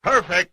Perfect.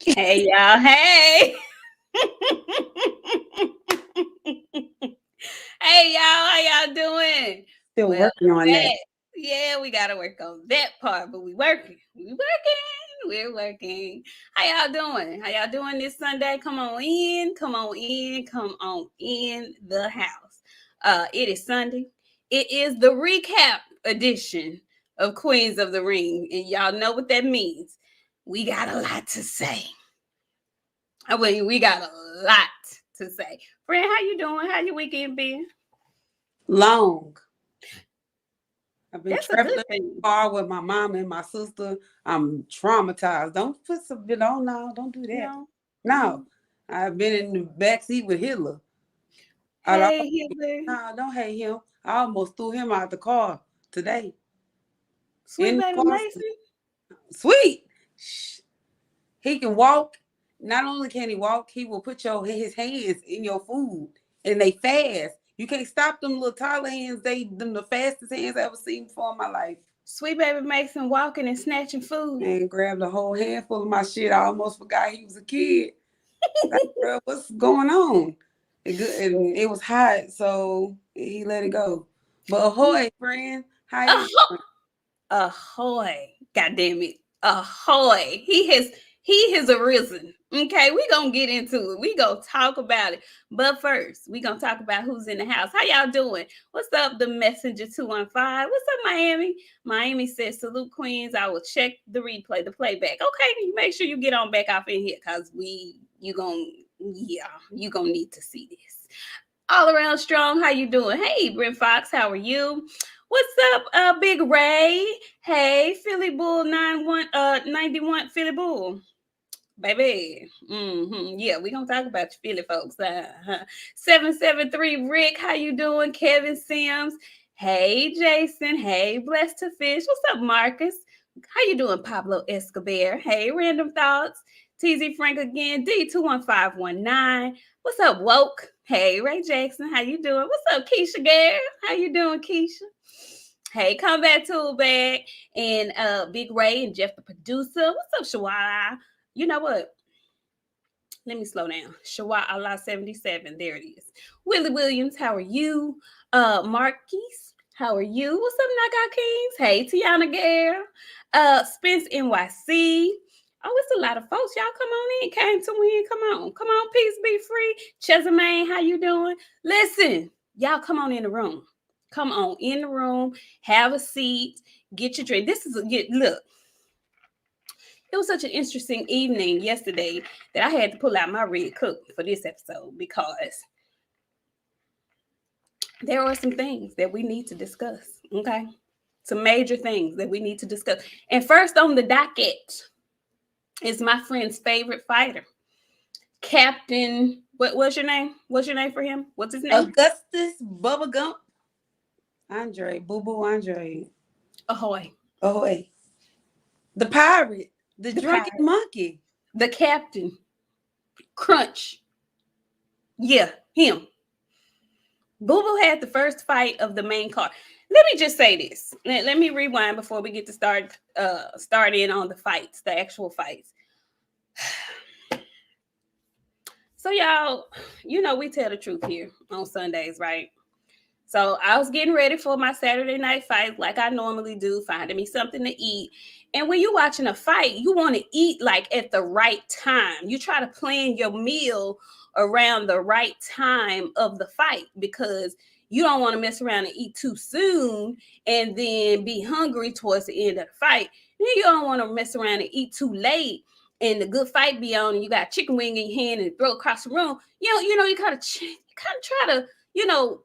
Hey, y'all. Hey. Hey, y'all. How y'all doing? Still working on that. Yeah, we got to work on that part, but we working. We're working. How y'all doing? How y'all doing this Sunday? Come on in the house. It is Sunday. It is the recap edition of Queens of the Ring, and y'all know what that means. We got a lot to say. I mean, we got a lot to say. Friend, how you doing? How your weekend been? Long. I've been traveling far with my mom and my sister. I'm traumatized. Don't put some, no, don't do that. No. I've been in the backseat with Hitler. Hey, Hitler. No, don't hate him. I almost threw him out the car today. Sweet baby Mason? Sweet. He can walk. Not only can he walk, he will put his hands in your food, and they fast. You can't stop them little toddler hands. Them the fastest hands I ever seen before in my life. Sweet baby Mason walking and snatching food. And grabbed a whole handful of my shit. I almost forgot he was a kid. Like, girl, what's going on? And it was hot, so he let it go. But ahoy, friend. How you doing? Ahoy. God damn it. Ahoy. He has arisen. Okay, we're going to get into it. We're going to talk about it. But first, we're going to talk about who's in the house. How y'all doing? What's up, the Messenger 215? What's up, Miami? Miami says, salute, Queens. I will check the replay, the playback. Okay, you make sure you get on back off in here because you're going to need to see this. All around strong, how you doing? Hey, Brent Fox, how are you? What's up, Big Ray? Hey, Philly Bull 91 Philly Bull. Baby. Yeah, we're going to talk about you Philly folks. 773 Rick, how you doing? Kevin Sims. Hey, Jason. Hey, Blessed to Fish. What's up, Marcus? How you doing, Pablo Escobar? Hey, Random Thoughts. TZ Frank again. D21519. What's up, Woke? Hey, Ray Jackson. How you doing? What's up, Keisha Gare? How you doing, Keisha? Hey, Combat Tool Bag and Big Ray and Jeff the producer. What's up, Shawala? You know what? Let me slow down. Shawa Allah 77. There it is. Willie Williams, how are you? Marquise, how are you? What's up, Knockout Kings? Hey, Tiana Gare. Spence NYC. Oh, it's a lot of folks. Y'all come on in. Came to win. Come on. Peace be free. Chesamane, how you doing? Listen, y'all come on in the room. Come on in the room. Have a seat. Get your drink. Look. It was such an interesting evening yesterday that I had to pull out my red cook for this episode because there are some things that we need to discuss, okay? Some major things that we need to discuss. And first on the docket is my friend's favorite fighter, Captain, what's your name? What's your name for him? What's his name? Augustus Bubba Gump Andre, BooBoo Andre. Ahoy. The pirate. The drunken monkey. The captain. Crunch. Yeah, him. BooBoo had the first fight of the main card. Let me just say this. Let me rewind before we get to start in on the fights, the actual fights. So y'all, we tell the truth here on Sundays, right? So I was getting ready for my Saturday night fight like I normally do, finding me something to eat. And when you're watching a fight, you want to eat like at the right time. You try to plan your meal around the right time of the fight because you don't want to mess around and eat too soon and then be hungry towards the end of the fight. Then you don't want to mess around and eat too late and the good fight be on and you got chicken wing in your hand and throw across the room. You kind of try to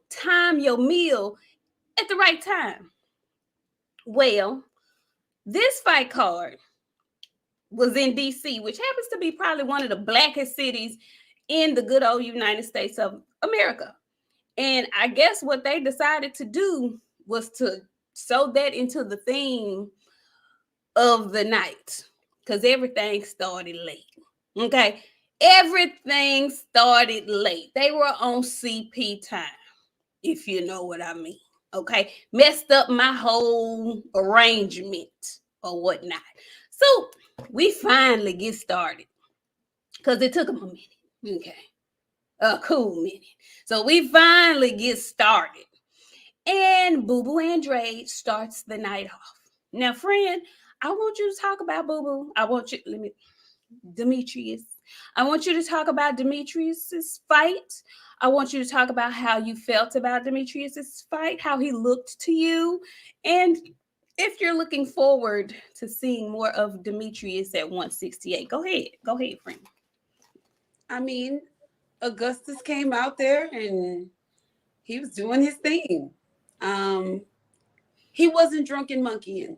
time your meal at the right time. Well, this fight card was in DC, which happens to be probably one of the blackest cities in the good old United States of America. And I guess what they decided to do was to sew that into the theme of the night because everything started late. Okay. Everything started late. They were on CP time, if you know what I mean. Okay. Messed up my whole arrangement or whatnot. So we finally get started because it took them a minute. Okay. A cool minute. So we finally get started. And BooBoo Andrade starts the night off. Now, friend, I want you to talk about BooBoo. Demetrius. I want you to talk about Demetrius's fight. I want you to talk about how you felt about Demetrius's fight, how he looked to you, and if you're looking forward to seeing more of Demetrius at 168. Go ahead, friend. I mean, Augustus came out there and he was doing his thing. He wasn't drunken monkeying.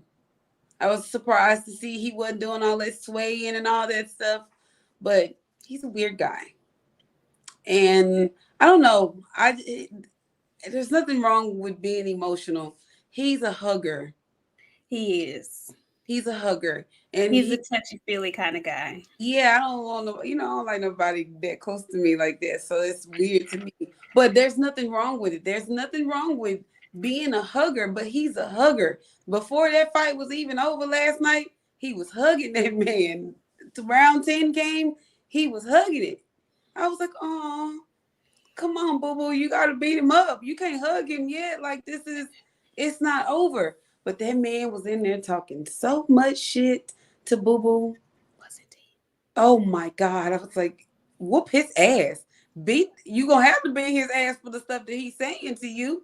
I was surprised to see he wasn't doing all that swaying and all that stuff, but he's a weird guy. And I don't know. There's nothing wrong with being emotional. He's a hugger. He is. He's a hugger. And he's a touchy-feely kind of guy. Yeah, I don't want I don't like nobody that close to me like that. So it's weird to me. But there's nothing wrong with it. There's nothing wrong with being a hugger, but he's a hugger. Before that fight was even over last night, he was hugging that man. To round 10 came, he was hugging it. I was like, oh, come on, BooBoo, you got to beat him up. You can't hug him yet. Like, it's not over. But that man was in there talking so much shit to BooBoo. Wasn't he? Oh, my God. I was like, whoop his ass. You going to have to beat his ass for the stuff that he's saying to you.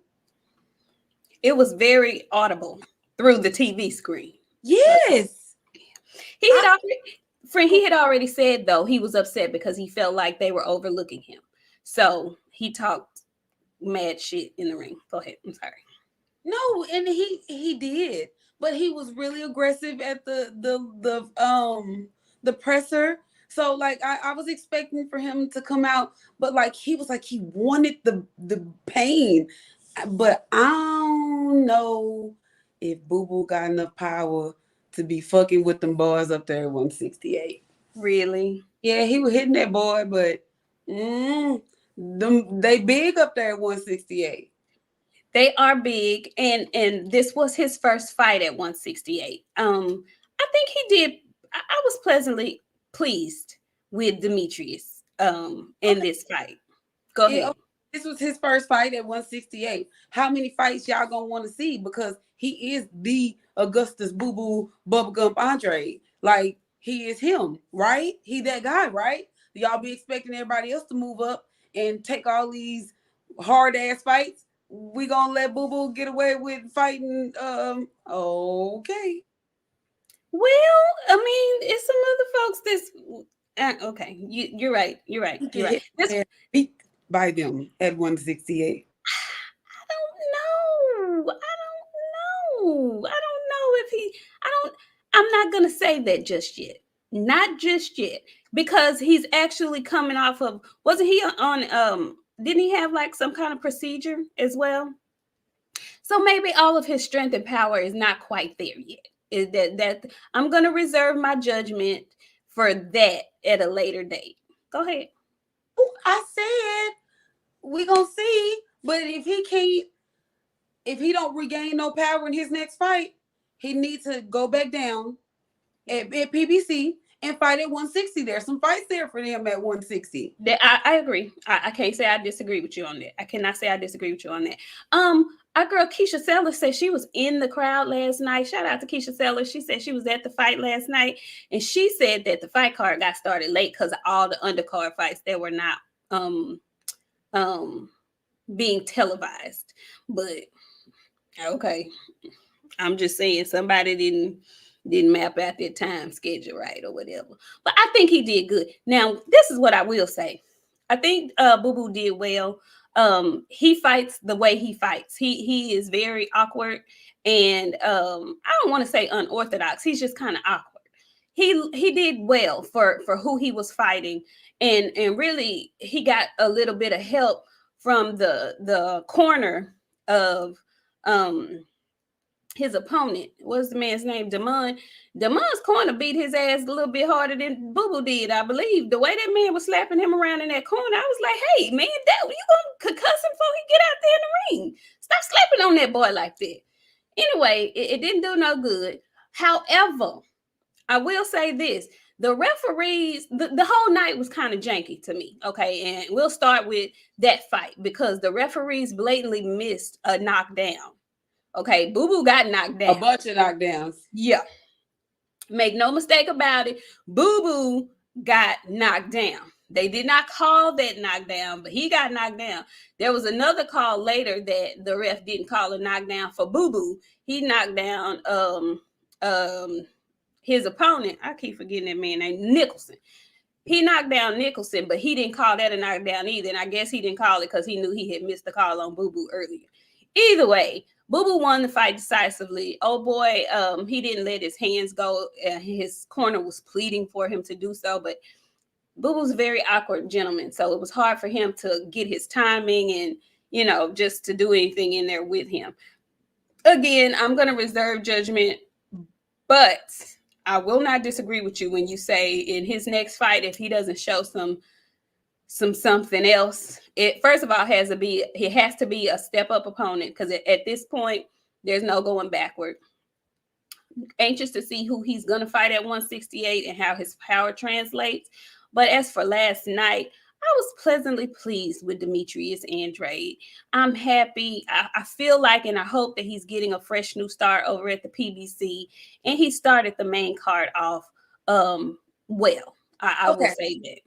It was very audible through the TV screen. Yes. He had already said, though, he was upset because he felt like they were overlooking him. So he talked mad shit in the ring. Go ahead. I'm sorry. No, and he did. But he was really aggressive at the presser. So like I was expecting for him to come out, but like he was like he wanted the pain. But I don't know if BooBoo got enough power to be fucking with them boys up there at 168. Really? Yeah, he was hitting that boy, but they big up there at 168. They are big, and this was his first fight at 168. I think he did. I was pleasantly pleased with Demetrius in this fight. Go ahead. This was his first fight at 168. How many fights y'all gonna want to see? Because he is the Augustus BooBoo Bubblegum Andrade. Like, he is him, right? He that guy, right? Y'all be expecting everybody else to move up and take all these hard ass fights. We gonna let BooBoo get away with fighting? Okay. Well, I mean, it's some other folks that's okay. You're right. You're right. Beat by them at 168. I don't know if I'm not gonna say that just yet. Not just yet. Because he's actually coming off of, wasn't he on didn't he have like some kind of procedure as well? So maybe all of his strength and power is not quite there yet. Is that I'm gonna reserve my judgment for that at a later date. Go ahead. I said we gonna see, but if he don't regain no power in his next fight, he needs to go back down at PBC and fight at 160. There's some fights there for them at 160. I agree. I can't say I disagree with you on that. I cannot say I disagree with you on that. Our girl Keisha Sellers said she was in the crowd last night. Shout out to Keisha Sellers. She said she was at the fight last night, and she said that the fight card got started late because of all the undercard fights that were not being televised. But okay, I'm just saying somebody didn't map out their time schedule right or whatever. But I think he did good. Now, this is what I will say. I think BooBoo did well. He fights the way he fights. He is very awkward, and I don't want to say unorthodox. He's just kind of awkward. He did well for who he was fighting, and really he got a little bit of help from the corner of his opponent. What's the man's name? Damon's corner beat his ass a little bit harder than BooBoo did, I believe. The way that man was slapping him around in that corner, I was like, hey, man, you gonna concuss him before he get out there in the ring? Stop slapping on that boy like that. Anyway, it didn't do no good. However, I will say this. The referees, the whole night was kind of janky to me, okay? And we'll start with that fight because the referees blatantly missed a knockdown. Okay, BooBoo got knocked down. A bunch of knockdowns. Yeah. Make no mistake about it. BooBoo got knocked down. They did not call that knockdown, but he got knocked down. There was another call later that the ref didn't call a knockdown for BooBoo. He knocked down his opponent. I keep forgetting that man named Nicholson. He knocked down Nicholson, but he didn't call that a knockdown either. And I guess he didn't call it because he knew he had missed the call on BooBoo earlier. Either way, BooBoo won the fight decisively. Oh boy, he didn't let his hands go. His corner was pleading for him to do so, but BooBoo's a very awkward gentleman, so it was hard for him to get his timing and, just to do anything in there with him. Again, I'm going to reserve judgment, but I will not disagree with you when you say in his next fight, if he doesn't show something else, it first of all has to be a step up opponent, because at this point there's no going backward. Anxious to see who he's going to fight at 168 and how his power translates. But as for last night, I was pleasantly pleased with Demetrius Andrade. I'm happy. I feel like, and I hope that he's getting a fresh new start over at the PBC, and he started the main card off well. I will say that.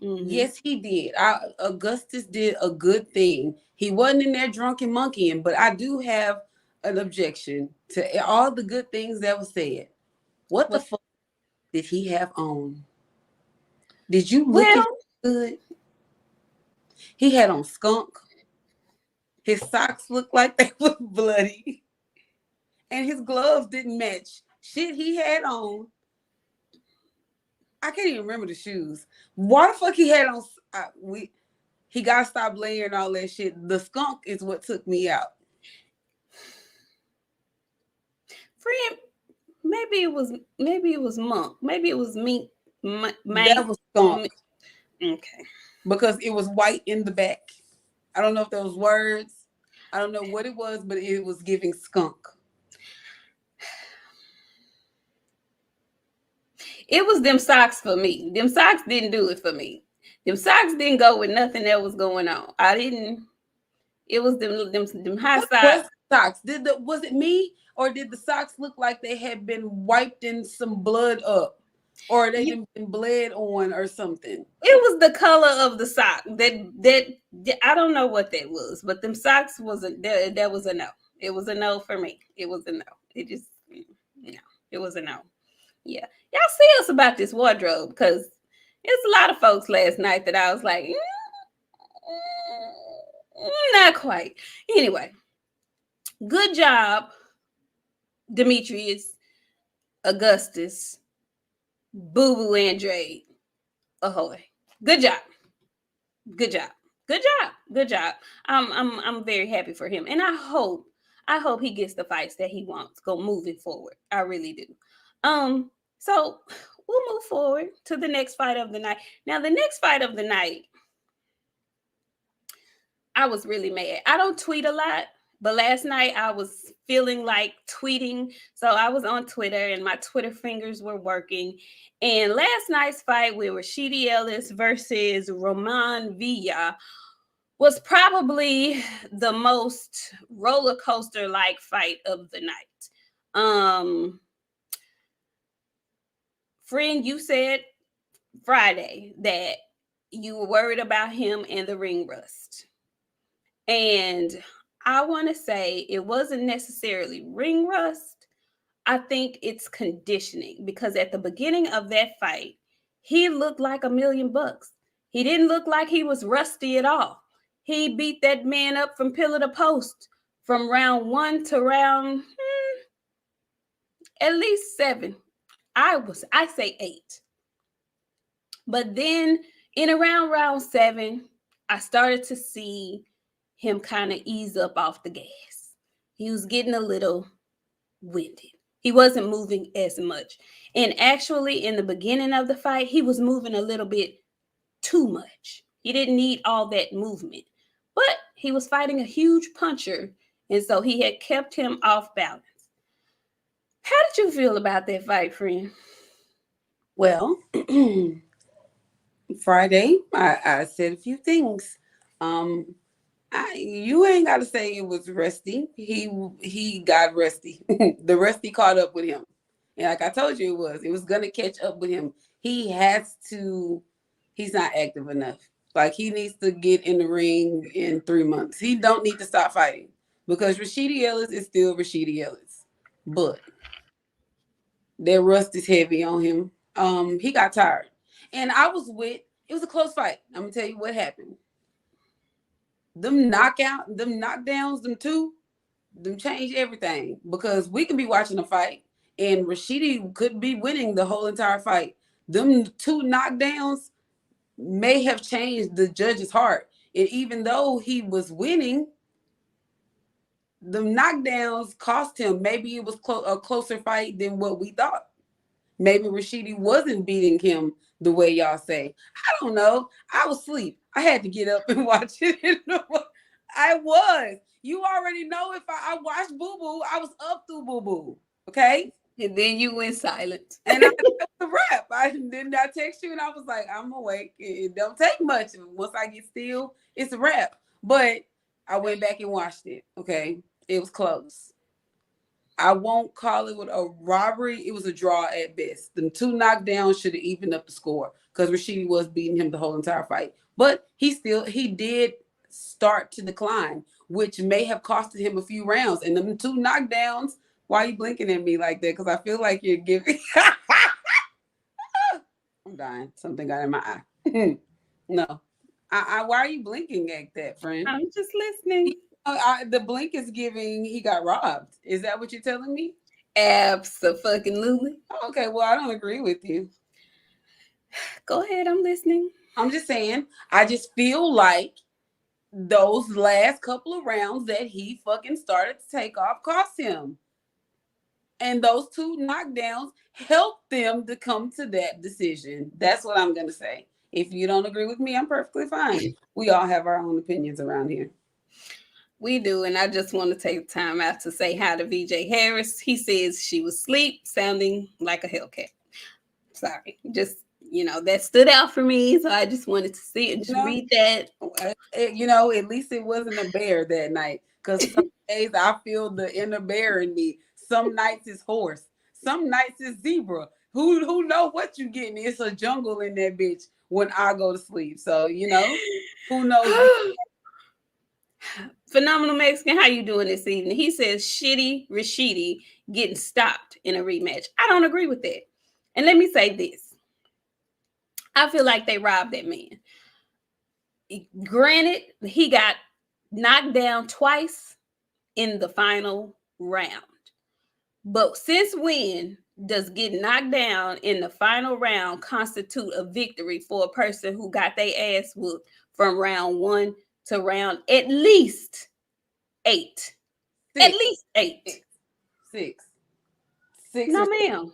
Mm-hmm. Yes, he did. Augustus did a good thing. He wasn't in there drunken monkeying, but I do have an objection to all the good things that was said. What the fuck did he have on? Did you look at good? He had on skunk. His socks looked like they were bloody. And his gloves didn't match shit he had on. I can't even remember the shoes. Why the fuck he had on? He gotta stop layering all that shit. The skunk is what took me out. Friend, maybe it was monk. Maybe it was mink. That was skunk. Okay. Because it was white in the back. I don't know if those words. I don't know what it was, but it was giving skunk. It was them socks for me. Them socks didn't do it for me. Them socks didn't go with nothing that was going on. It was them high socks. Was it me, or did the socks look like they had been wiped in some blood up, or they been bled on or something? It was the color of the sock. That I don't know what that was, but them socks that was a no. It was a no for me. It was a no. It just no. It was a no. Yeah. Y'all see us about this wardrobe, because it's a lot of folks last night that I was like, not quite. Anyway, good job, Demetrius, Augustus, BooBoo Andrade. Ahoy. Good job. Good job. Good job. Good job. I'm very happy for him. And I hope he gets the fights that he wants moving forward. I really do. So we'll move forward to the next fight of the night. Now, the next fight of the night, I was really mad. I don't tweet a lot, But last night I was feeling like tweeting. So I was on Twitter and my Twitter fingers were working. And last night's fight with Rashidi Ellis versus Roman Villa was probably the most roller coaster like fight of the night. Friend, you said Friday that you were worried about him and the ring rust. And I want to say it wasn't necessarily ring rust. I think it's conditioning because at the beginning of that fight, he looked like $1,000,000. He didn't look like he was rusty at all. He beat that man up from pillar to post from round 1 to round at least 7. I say 8. But then in around round 7, I started to see him kind of ease up off the gas. He was getting a little winded. He wasn't moving as much. And actually, in the beginning of the fight, he was moving a little bit too much. He didn't need all that movement. But he was fighting a huge puncher, and so he had kept him off balance. How did you feel about that fight, friend? Well, Friday, I said a few things. You ain't got to say it was rusty. He got rusty. The rusty caught up with him, and like I told you, it was gonna catch up with him. He has to. He's not active enough. Like he needs to get in the ring in 3 months. He don't need to stop fighting because Rashidi Ellis is still Rashidi Ellis, but that rust is heavy on him. He got tired, and it was a close fight. I'm gonna tell you what happened. Them knockdowns, them changed everything because we can be watching a fight and Rashidi could be winning the whole entire fight. Them 2 knockdowns may have changed the judge's heart. And even though he was winning, the knockdowns cost him. Maybe it was a closer fight than what we thought. Maybe Rashidi wasn't beating him the way y'all say. I don't know. I was asleep. I had to get up and watch it. I was. You already know if I watched BooBoo, I was up through BooBoo. Okay? And then you went silent. And that was a wrap. I text you and I was like, I'm awake. It don't take much. Once I get still, it's a wrap. But I went back and watched it. Okay? It was close. I won't call it a robbery. It was a draw at best. Them 2 knockdowns should have evened up the score because Rashidi was beating him the whole entire fight. But he did start to decline, which may have costed him a few rounds. And them 2 knockdowns, why are you blinking at me like that? Because I feel like you're giving. I'm dying. Something got in my eye. No. Why are you blinking at that, friend? I'm just listening. The blink is giving he got robbed. Is that what you're telling me? Absolutely. Okay, well, I don't agree with you. Go ahead, I'm listening. I'm just saying, I just feel like those last couple of rounds that he fucking started to take off cost him. And those 2 knockdowns helped them to come to that decision. That's what I'm going to say. If you don't agree with me, I'm perfectly fine. We all have our own opinions around here. We do, and I just want to take time out to say hi to VJ Harris. He says she was asleep, sounding like a Hellcat. Sorry, just, that stood out for me, so I just wanted to see it, just read that. At least it wasn't a bear that night, because some days I feel the inner bear in me. Some nights it's horse, some nights it's zebra. Who know what you getting? It's a jungle in that bitch when I go to sleep. So, who knows? Phenomenal Mexican, how you doing this evening? He says Rashidi getting stopped in a rematch. I don't agree with that. And let me say this. I feel like they robbed that man. Granted, he got knocked down twice in the final round. But since when does getting knocked down in the final round constitute a victory for a person who got their ass whooped from round 1 to round at least 8? 6. At least 8. 6. No, ma'am.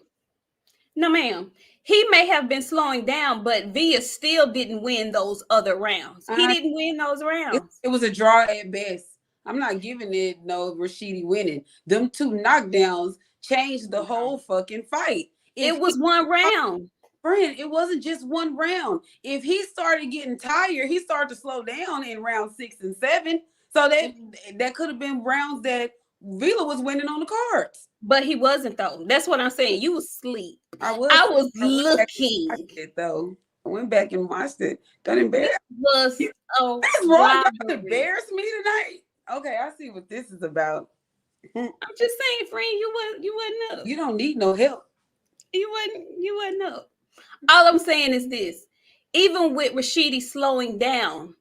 No, ma'am. He may have been slowing down, but Villa still didn't win those other rounds. He didn't win those rounds. It was a draw at best. I'm not giving it no Rashidi winning. Them 2 knockdowns changed the whole fucking fight. If It was one round. friend, it wasn't just one round. If he started getting tired, he started to slow down in round 6 and 7. So that could have been rounds that Vila was winning on the cards. But he wasn't though. That's what I'm saying. You was asleep. I was looking. Though. I went back and watched it. Don't embarrass. Was that's wrong. Y'all embarrass me tonight. Okay, I see what this is about. I'm just saying, friend, you wasn't up. You don't need no help. You wasn't up. All I'm saying is this: even with Rashidi slowing down,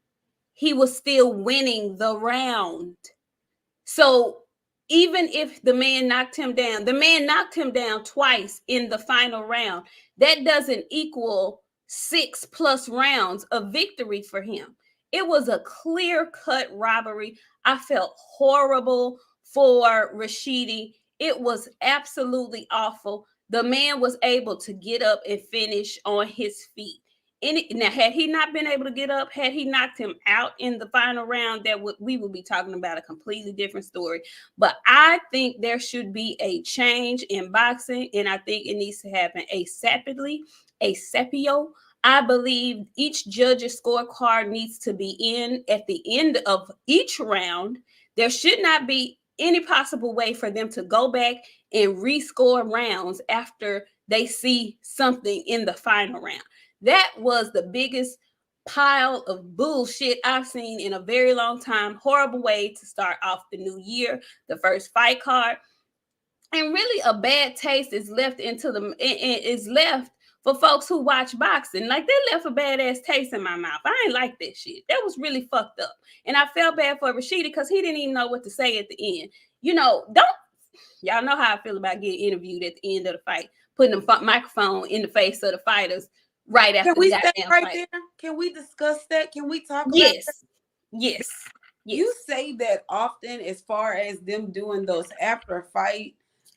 he was still winning the round. So even if the man knocked him down twice in the final round. That doesn't equal 6+ rounds of victory for him. It was a clear-cut robbery. I felt horrible for Rashidi. It was absolutely awful. The man was able to get up and finish on his feet. Now, had he not been able to get up, had he knocked him out in the final round, we would be talking about a completely different story. But I think there should be a change in boxing, and I think it needs to happen ASAPidly, ASAPio. I believe each judge's scorecard needs to be in at the end of each round. There should not be any possible way for them to go back and rescore rounds after they see something in the final round. That was the biggest pile of bullshit I've seen in a very long time. Horrible way to start off the new year, the first fight card. And really a bad taste is left for folks who watch boxing. Like, they left a badass taste in my mouth. I ain't like that shit. That was really fucked up. And I felt bad for Rashidi because he didn't even know what to say at the end. Y'all know how I feel about getting interviewed at the end of the fight, putting the microphone in the face of the fighters right after. Can we stay right fight. There? Can we discuss that? Can we talk about that? Yes. You say that often as far as them doing those after fight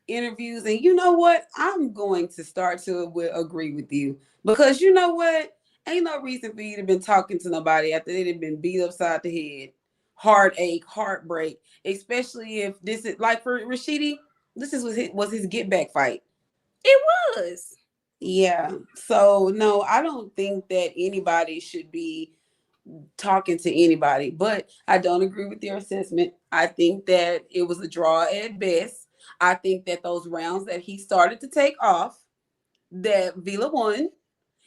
interviews, and you know what? I'm going to start to agree with you, because you know what? Ain't no reason for you to been talking to nobody after they'd been beat upside the head, heartache, heartbreak, especially if this is like for Rashidi, this was his get back fight. It was. Yeah. So no, I don't think that anybody should be talking to anybody, but I don't agree with your assessment. I think that it was a draw at best. I think that those rounds that he started to take off, that Vila won.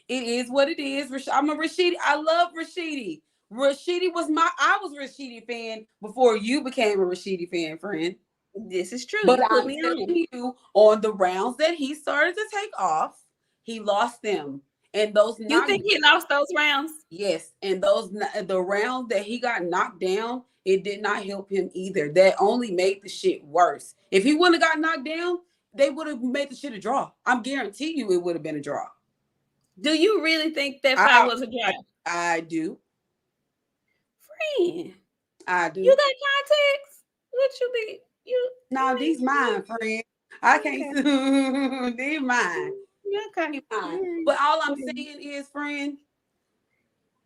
It is what it is. I'm a Rashidi. I love Rashidi. I was a Rashidi fan before you became a Rashidi fan, friend. This is true. But I'm telling you, on the rounds that he started to take off, he lost them. And those you think he lost those rounds? Yes. And the rounds that he got knocked down, it did not help him either. That only made the shit worse. If he wouldn't have got knocked down, they would have made the shit a draw. I'm guaranteeing you it would have been a draw. Do you really think that fight was a draw? I do. Friend. I do. You got context? What you be? No, these mine, friend. I can't. Okay. These mine. Okay. But all I'm saying is, friend,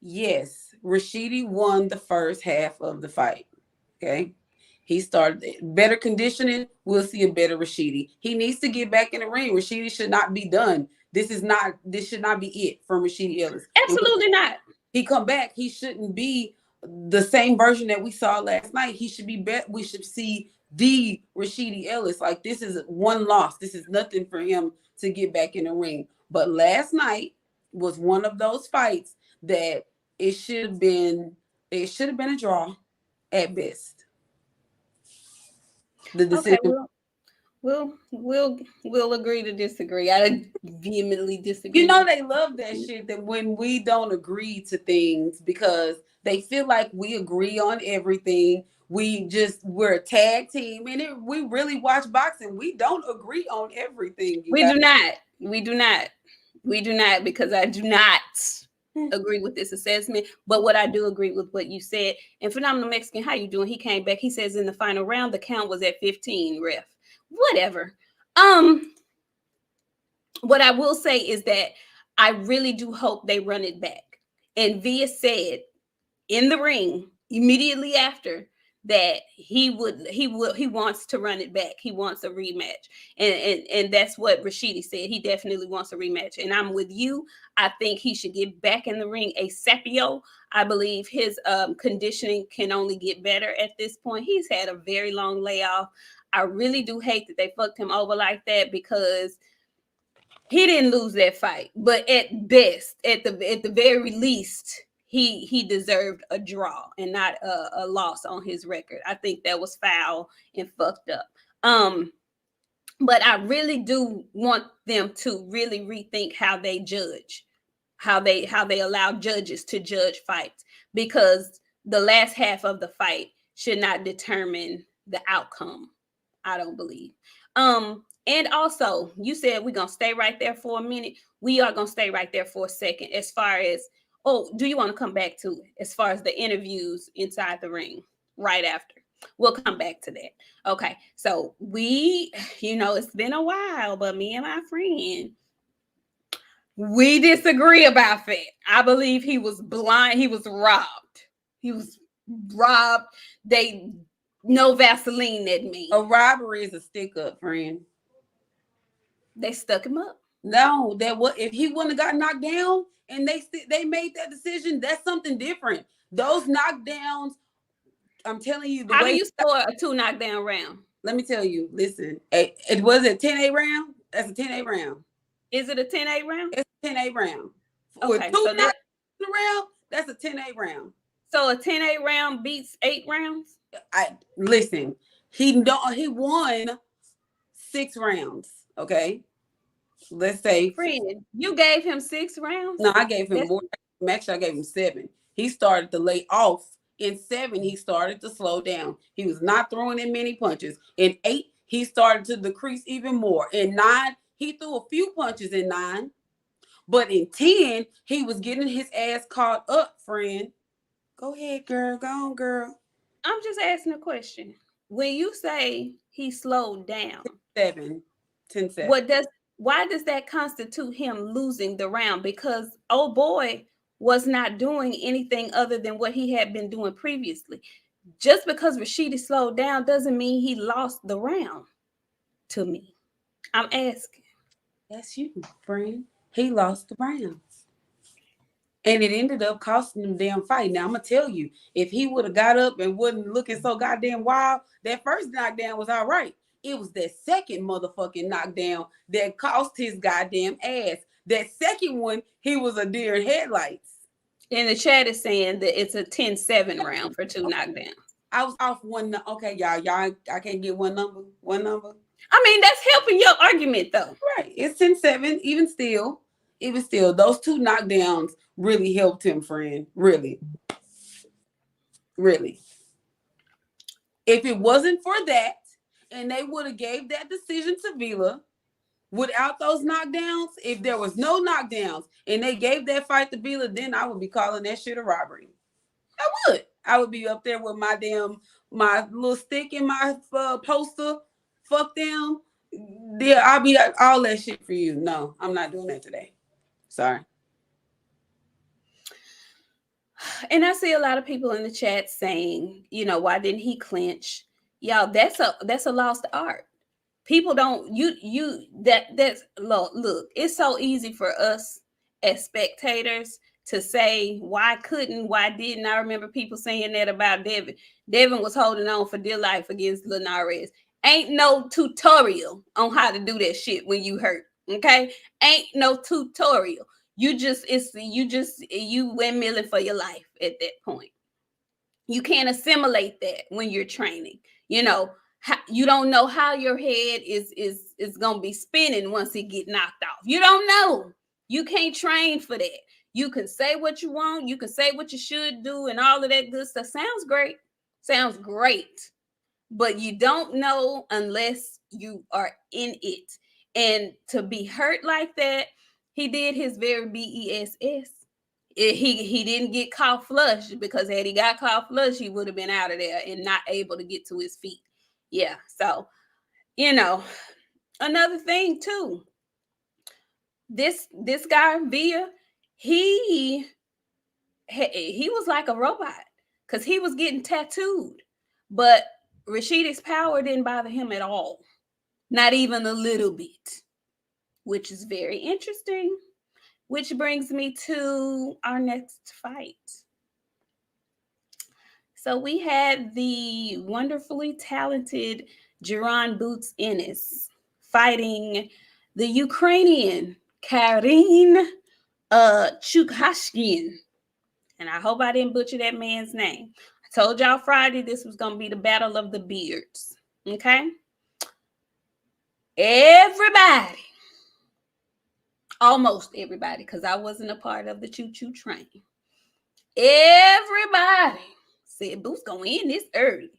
yes, Rashidi won the first half of the fight. Okay. He started better conditioning. We'll see a better Rashidi. He needs to get back in the ring. Rashidi should not be done. This should not be it from Rashidi Ellis. Absolutely not. He come back. He shouldn't be the same version that we saw last night. He should be better. We should see the Rashidi Ellis. Like, this is one loss. This is nothing for him to get back in the ring. But last night was one of those fights that it should have been a draw at best. The decision. Okay, we'll agree to disagree. I vehemently disagree. You know, they love that shit, that when we don't agree to things, because they feel like we agree on everything. We're a tag team, and we really watch boxing. We don't agree on everything. We do not, because I do not agree with this assessment. But what I do agree with what you said. And Phenomenal Mexican, how you doing? He came back. He says in the final round, the count was at 15, ref. Whatever. What I will say is that I really do hope they run it back. And Via said in the ring immediately after that he wants to run it back. He wants a rematch. And that's what Rashidi said. He definitely wants a rematch. And I'm with you. I think he should get back in the ring ASAP. I believe his conditioning can only get better at this point. He's had a very long layoff. I really do hate that they fucked him over like that, because he didn't lose that fight. But at best, at the very least, he deserved a draw and not a loss on his record. I think that was foul and fucked up. But I really do want them to really rethink how they judge, how they allow judges to judge fights, because the last half of the fight should not determine the outcome. I don't believe. And also, you said we're gonna stay right there for a minute. We are gonna stay right there for a second. As far as, oh, do you want to come back to it? As far as the interviews inside the ring, right after. We'll come back to that. Okay, so we, it's been a while, but me and my friend, we disagree about that. I believe he was blind. He was robbed. He was robbed. They no Vaseline at me. A robbery is a stick up, friend. They stuck him up. No, if he wouldn't have got knocked down and they made that decision, that's something different. Those knockdowns, I'm telling you, how do you score a 2 knockdown round? Let me tell you. Listen, it was a 10-8 round. That's a 10-8 round. Is it a 10-8 round? It's a 10-8 round. Okay, with 2 knockdowns in a round, that's a 10-8 round. So a 10-8 round beats 8 rounds? Listen, he won 6 rounds. Okay, let's say. Friend, you gave him 6 rounds? No, I gave him more. Actually, I gave him 7. He started to lay off. In 7, he started to slow down. He was not throwing in many punches. In 8, he started to decrease even more. In 9, he threw a few punches in 9. But in 10, he was getting his ass caught up, friend. Go ahead, girl. Go on, girl. I'm just asking a question. When you say he slowed down, 10-7. Why does that constitute him losing the round? Because old boy was not doing anything other than what he had been doing previously. Just because Rashidi slowed down doesn't mean he lost the round. To me, I'm asking. That's you, friend. He lost the round. And it ended up costing him damn fight. Now, I'm going to tell you, if he would have got up and wasn't looking so goddamn wild, that first knockdown was all right. It was that second motherfucking knockdown that cost his goddamn ass. That second one, he was a deer in headlights. And the chat is saying that it's a 10-7 round for 2 knockdowns. I was off one. Okay, y'all, I can't get one number. I mean, that's helping your argument, though. Right. It's 10-7, even still, those 2 knockdowns really helped him, friend. Really. Really. If it wasn't for that, and they would have gave that decision to Vila, without those knockdowns, if there was no knockdowns, and they gave that fight to Vila, then I would be calling that shit a robbery. I would. I would be up there with my little stick in my poster. Fuck them. Yeah, I'll be all that shit for you. No, I'm not doing that today. Sorry. And I see a lot of people in the chat saying, why didn't he clinch? Y'all, that's a lost art. People don't that's look, it's so easy for us as spectators to say why didn't. I remember people saying that about Devin. Devin was holding on for dear life against Linares. Ain't no tutorial on how to do that shit when you hurt. Okay, ain't no tutorial. You windmilling for your life at that point. You can't assimilate that when you're training. You don't know how your head is gonna be spinning once it get knocked off. You don't know. You can't train for that. You can say what you want. You can say what you should do and all of that good stuff. Sounds great. But you don't know unless you are in it. And to be hurt like that, he did his very BESS. He didn't get caught flush, because had he got caught flush, he would have been out of there and not able to get to his feet. Yeah. So, another thing too, this guy Villa, he was like a robot, because he was getting tattooed But Rashidi's power didn't bother him at all. Not even a little bit, which is very interesting. Which brings me to our next fight. So we had the wonderfully talented Jaron Ennis fighting the Ukrainian Karin Chukhashkin. And I hope I didn't butcher that man's name. I told y'all Friday this was going to be the battle of the beards. Okay? Everybody, almost everybody, because I wasn't a part of the choo-choo train. Everybody said Boo's going to end this early.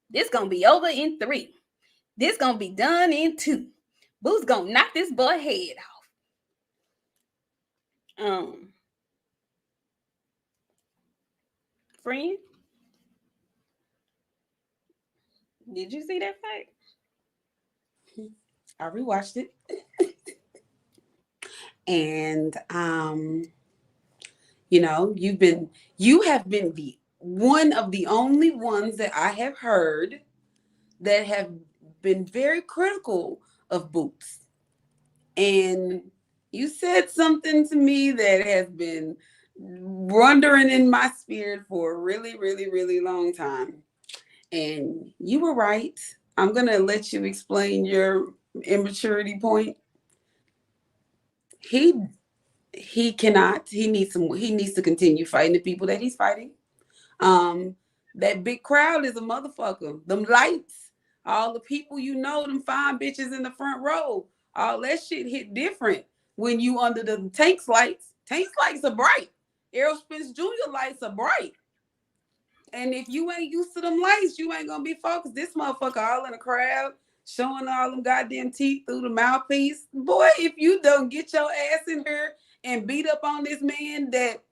This going to be over in 3. This going to be done in 2. Boo's going to knock this boy head off. Friend, did you see that fight? I rewatched it. And you have been the one of the only ones that I have heard that have been very critical of Boots. And you said something to me that has been wandering in my spirit for a really, really, really long time. And you were right. I'm going to let you explain your immaturity point. He cannot. He needs to continue fighting the people that he's fighting. That big crowd is a motherfucker. Them lights, all the people them fine bitches in the front row, all that shit hit different when you under the Tank's lights. Tank's lights are bright. Errol Spence Jr. lights are bright. And if you ain't used to them lights, you ain't gonna be focused. This motherfucker all in the crowd, showing all them goddamn teeth through the mouthpiece. Boy, if you don't get your ass in here and beat up on this man, that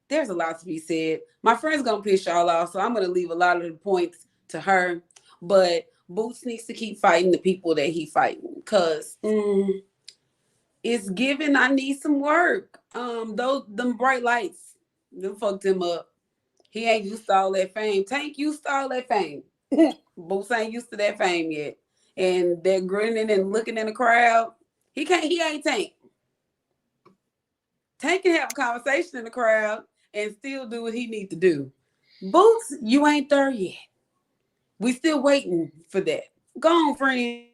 there's a lot to be said. My friend's gonna piss y'all off, so I'm gonna leave a lot of the points to her. But Boots needs to keep fighting the people that he fighting, because it's given. I need some work. Them bright lights, them fucked him up. He ain't used to all that fame. Tank used to all that fame. Boots ain't used to that fame yet. And they're grinning and looking in the crowd. He ain't Tank. Tank can have a conversation in the crowd and still do what he need to do. Boots, you ain't there yet. We still waiting for that. Go on, friend.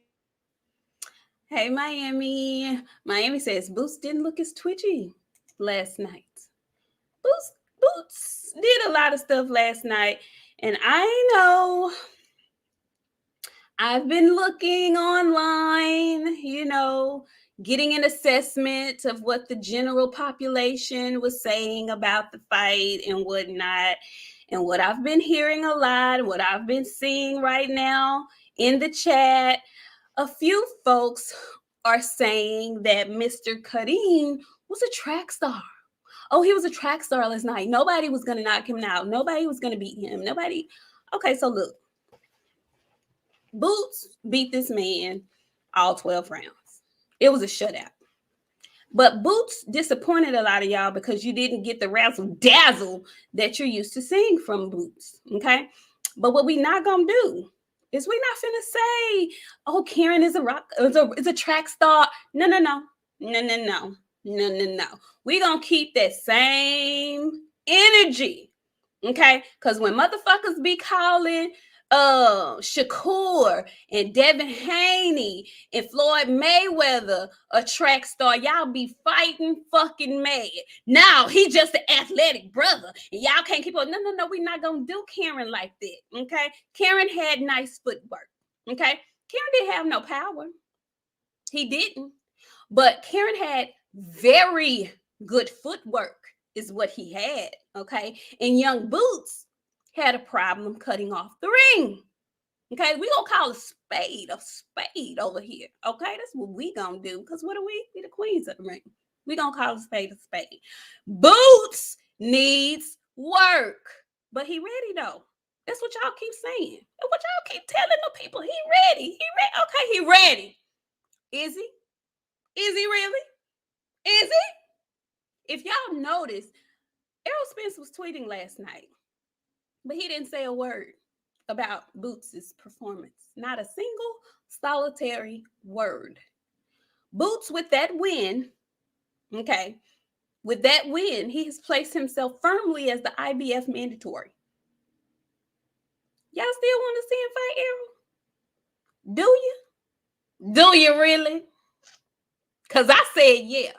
Hey, Miami. Miami says Boots didn't look as twitchy last night. Boots did a lot of stuff last night. And I know I've been looking online, getting an assessment of what the general population was saying about the fight and whatnot. And what I've been hearing a lot, what I've been seeing right now in the chat, a few folks are saying that Mr. Kareem was a track star. Oh, he was a track star last night. Nobody was going to knock him out. Nobody was going to beat him. Nobody. Okay, so look. Boots beat this man all 12 rounds. It was a shutout. But Boots disappointed a lot of y'all because you didn't get the razzle dazzle that you're used to seeing from Boots. Okay? But what we not going to do is we not finna say, oh, Karen is a track star. No. We gonna keep that same energy, okay? Because when motherfuckers be calling Shakur and Devin Haney and Floyd Mayweather a track star, y'all be fighting fucking mad. Now he just an athletic brother and y'all can't keep on. No, we're not gonna do Karen like that, okay? Karen had nice footwork, okay? Karen didn't have no power. He didn't. But Karen had very good footwork is what he had, okay? And Young Boots had a problem cutting off the ring. Okay, we gonna call a spade over here. Okay, that's what we gonna do. Because what are we? We the queens of the ring. We gonna call a spade a spade. Boots needs work, but he ready though. That's what y'all keep saying. And what y'all keep telling the people. He ready. Okay, he ready. Is he? Is he really? Is he? If y'all notice, Errol Spence was tweeting last night, but he didn't say a word. about Boots' performance. Not a single solitary word. Boots, with that win, okay, with that win, he has placed himself firmly as the IBF mandatory. Y'all still want to see him fight Errol? Do you? Do you really? Because I said, yeah.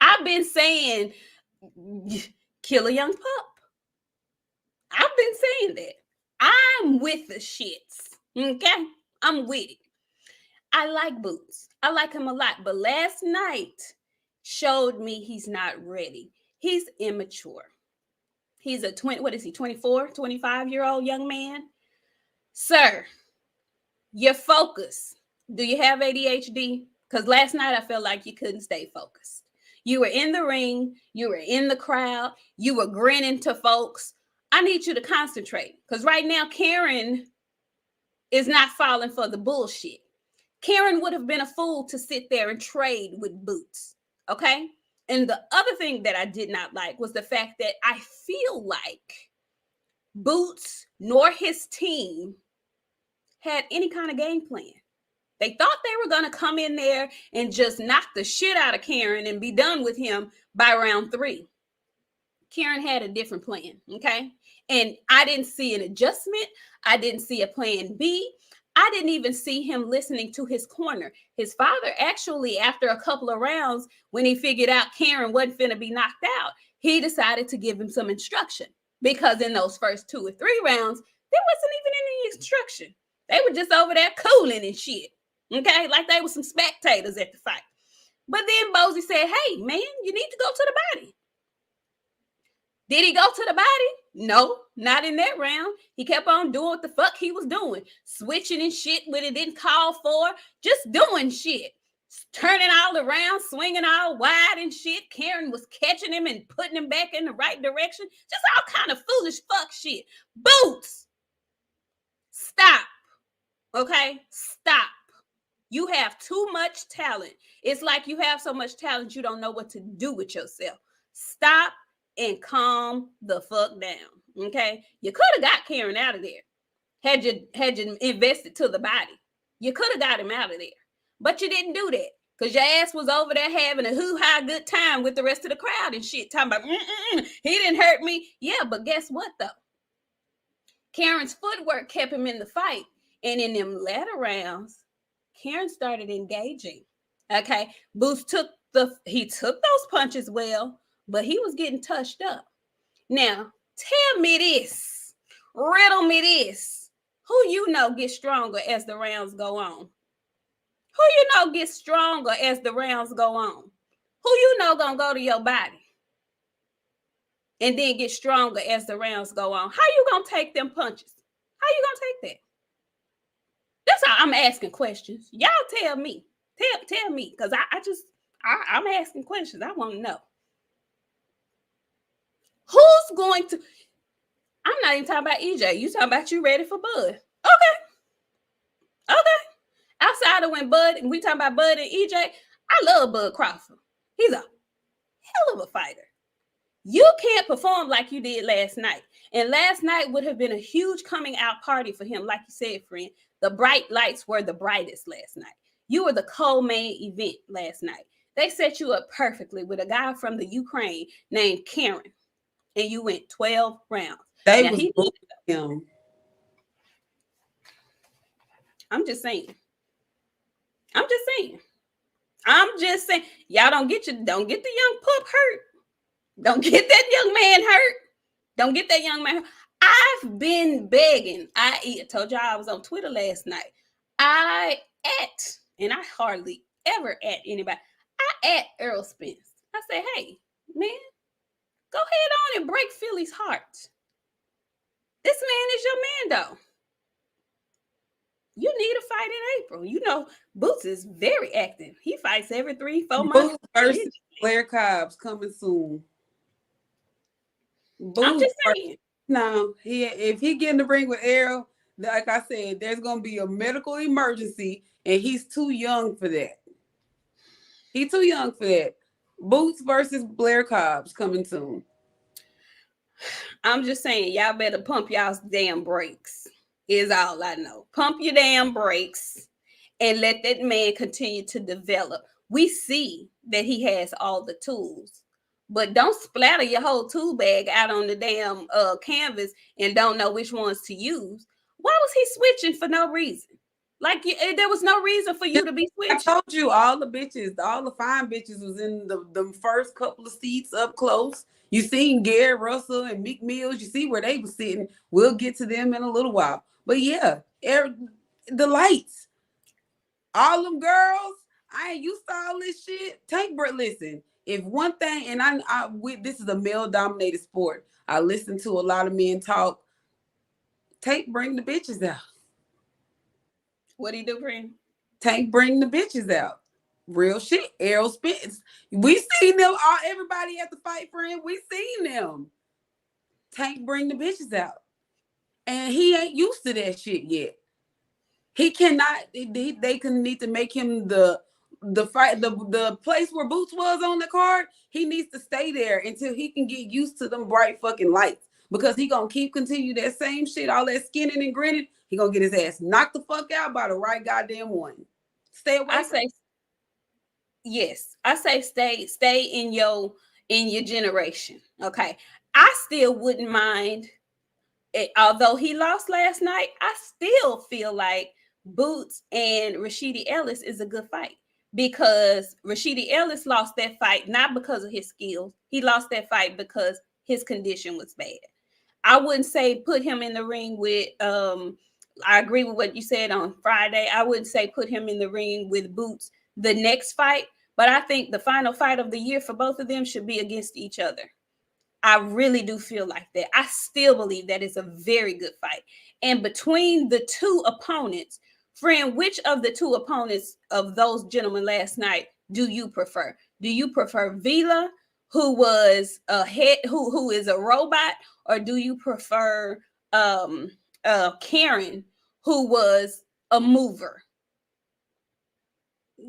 I've been saying, kill a young pup. I've been saying that. I'm with the shits. Okay? I'm with it. I like Boots. I like him a lot. But last night showed me he's not ready. He's immature. He's a 24, 25-year-old young man. Sir, your focus. Do you have ADHD? Because last night I felt like you couldn't stay focused. You were in the ring. You were in the crowd. You were grinning to folks. I need you to concentrate. Because right now, Karen is not falling for the bullshit. Karen would have been a fool to sit there and trade with Boots. Okay? And the other thing that I did not like was the fact that I feel like Boots nor his team had any kind of game plan. They thought they were going to come in there and just knock the shit out of Karen and be done with him by round 3. Karen had a different plan, okay? And I didn't see an adjustment. I didn't see a plan B. I didn't even see him listening to his corner. His father actually, after a couple of rounds, when he figured out Karen wasn't finna be knocked out, he decided to give him some instruction. Because in those first 2 or 3 rounds, there wasn't even any instruction. They were just over there cooling and shit. Okay, like they were some spectators at the fight. But then Bozy said, hey, man, you need to go to the body. Did he go to the body? No, not in that round. He kept on doing what the fuck he was doing. Switching and shit when it didn't call for. Just doing shit. Turning all around, swinging all wide and shit. Karen was catching him and putting him back in the right direction. Just all kind of foolish fuck shit. Boots! Stop. Okay? Stop. You have too much talent. It's like you have so much talent you don't know what to do with yourself. Stop and calm the fuck down. Okay? You could have got Karen out of there had you invested to the body. You could have got him out of there. But you didn't do that. Because your ass was over there having a hoo-ha good time with the rest of the crowd and shit. Talking about, he didn't hurt me. Yeah, but guess what though? Karen's footwork kept him in the fight. And in them latter rounds, Karen started engaging. Okay. Boots took those punches well, but he was getting touched up. Now, tell me this. Riddle me this. Who you know gets stronger as the rounds go on? Who you know gets stronger as the rounds go on? Who you know gonna go to your body and then get stronger as the rounds go on? How you gonna take them punches? How you gonna take that? That's how I'm asking questions. Y'all tell me. Tell me. Because I'm asking questions. I want to know. Who's going to... I'm not even talking about EJ. You talking about you ready for Bud. Okay. Outside of when we talking about Bud and EJ, I love Bud Crawford. He's a hell of a fighter. You can't perform like you did last night. And last night would have been a huge coming out party for him, like you said, friend. The bright lights were the brightest last night. You were the co-main event last night. They set you up perfectly with a guy from the Ukraine named Karen. And you went 12 rounds. They was him. I'm just saying. Y'all don't get the young pup hurt. Don't get that young man hurt. Don't get that young man hurt. I've been begging. I told y'all I was on Twitter last night. And I hardly ever at anybody. I at Earl Spence. I say, hey, man, go ahead on and break Philly's heart. This man is your man, though. You need a fight in April. You know, Boots is very active. He fights every 3-4 months. Boots versus Blair Cobb's coming soon. Boots I'm just saying. No, if he get in the ring with Errol, like I said, there's going to be a medical emergency, and he's too young for that. He's too young for that. Boots versus Blair Cobb's coming soon. I'm just saying, y'all better pump y'all's damn brakes. is all I know. Pump your damn brakes and let that man continue to develop. We see that he has all the tools, but don't splatter your whole tool bag out on the damn canvas and don't know which ones to use. Why was he switching for no reason? Like there was no reason for you to be I switching. told you all the bitches, all the fine bitches was in the first couple of seats up close. You seen Gary Russell and Meek Mills. You see where they were sitting. We'll get to them in a little while. But yeah, the lights, all them girls. I ain't used to all this shit. Listen, if one thing, and this is a male dominated sport. I listen to a lot of men talk. Bring the bitches out. What do you do, friend? Tank bring the bitches out. Real shit. Errol Spence. We seen them all. Everybody at the fight, friend. We seen them. Tank bring the bitches out, and he ain't used to that shit yet. He cannot. They can need to make him the fight the place where Boots was on the card. He needs to stay there until he can get used to them bright fucking lights. Because he gonna continue that same shit, all that skinning and grinning. He gonna get his ass knocked the fuck out by the right goddamn one. Stay away. I say yes. I say stay in your generation. Okay. I still wouldn't mind it, although he lost last night. I still feel like Boots and Rashidi Ellis is a good fight because Rashidi Ellis lost that fight not because of his skills. He lost that fight because his condition was bad. I wouldn't say put him in the ring with I agree with what you said on Friday. I wouldn't say put him in the ring with Boots the next fight, but I think the final fight of the year for both of them should be against each other. I really do feel like that. I still believe that is a very good fight. And between the two opponents, friend, which of the two opponents of those gentlemen last night do you prefer? Do you prefer Vila, who was a head, who is a robot, or do you prefer Karen, who was a mover?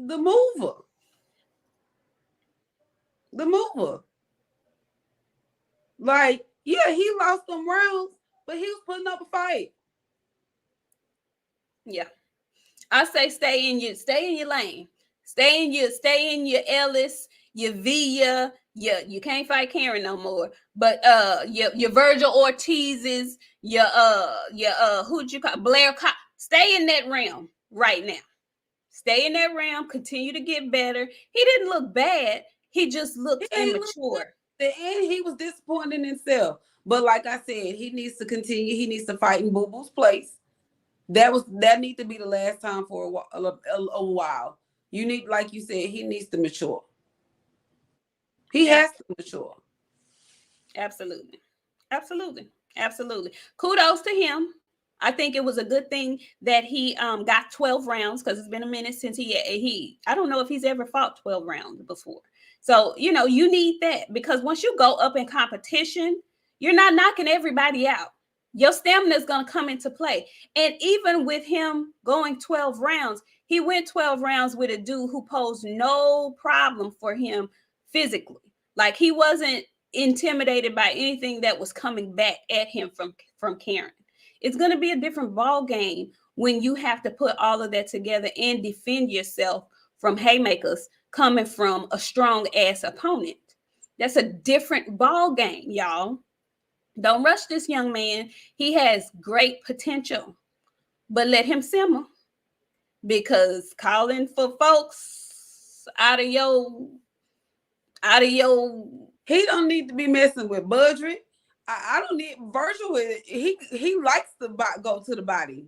The mover. The mover. Like, yeah, he lost them rounds, but he was putting up a fight. Yeah. I say stay in your lane. Stay in your Ellis, your Villa, you can't fight Karen no more. But your Virgil Ortiz's, your who'd you call Blair stay in that realm right now. Stay in that realm, continue to get better. He didn't look bad, he just looked immature. And he was disappointed in himself. But like I said, he needs to continue. He needs to fight in BooBoo's place. That need to be the last time for a while. You need, like you said, he needs to mature. He has to mature. Absolutely. Kudos to him. I think it was a good thing that he got 12 rounds because it's been a minute since he I don't know if he's ever fought 12 rounds before. So, you need that because once you go up in competition, you're not knocking everybody out. Your stamina is going to come into play. And even with him going 12 rounds, he went 12 rounds with a dude who posed no problem for him physically. Like he wasn't intimidated by anything that was coming back at him from Karen. It's going to be a different ball game when you have to put all of that together and defend yourself from haymakers coming from a strong ass opponent. That's a different ball game, y'all. Don't rush this young man. He has great potential, but let him simmer because calling for folks out of your he don't need to be messing with Budry. I don't need Virgil. He likes to go to the body.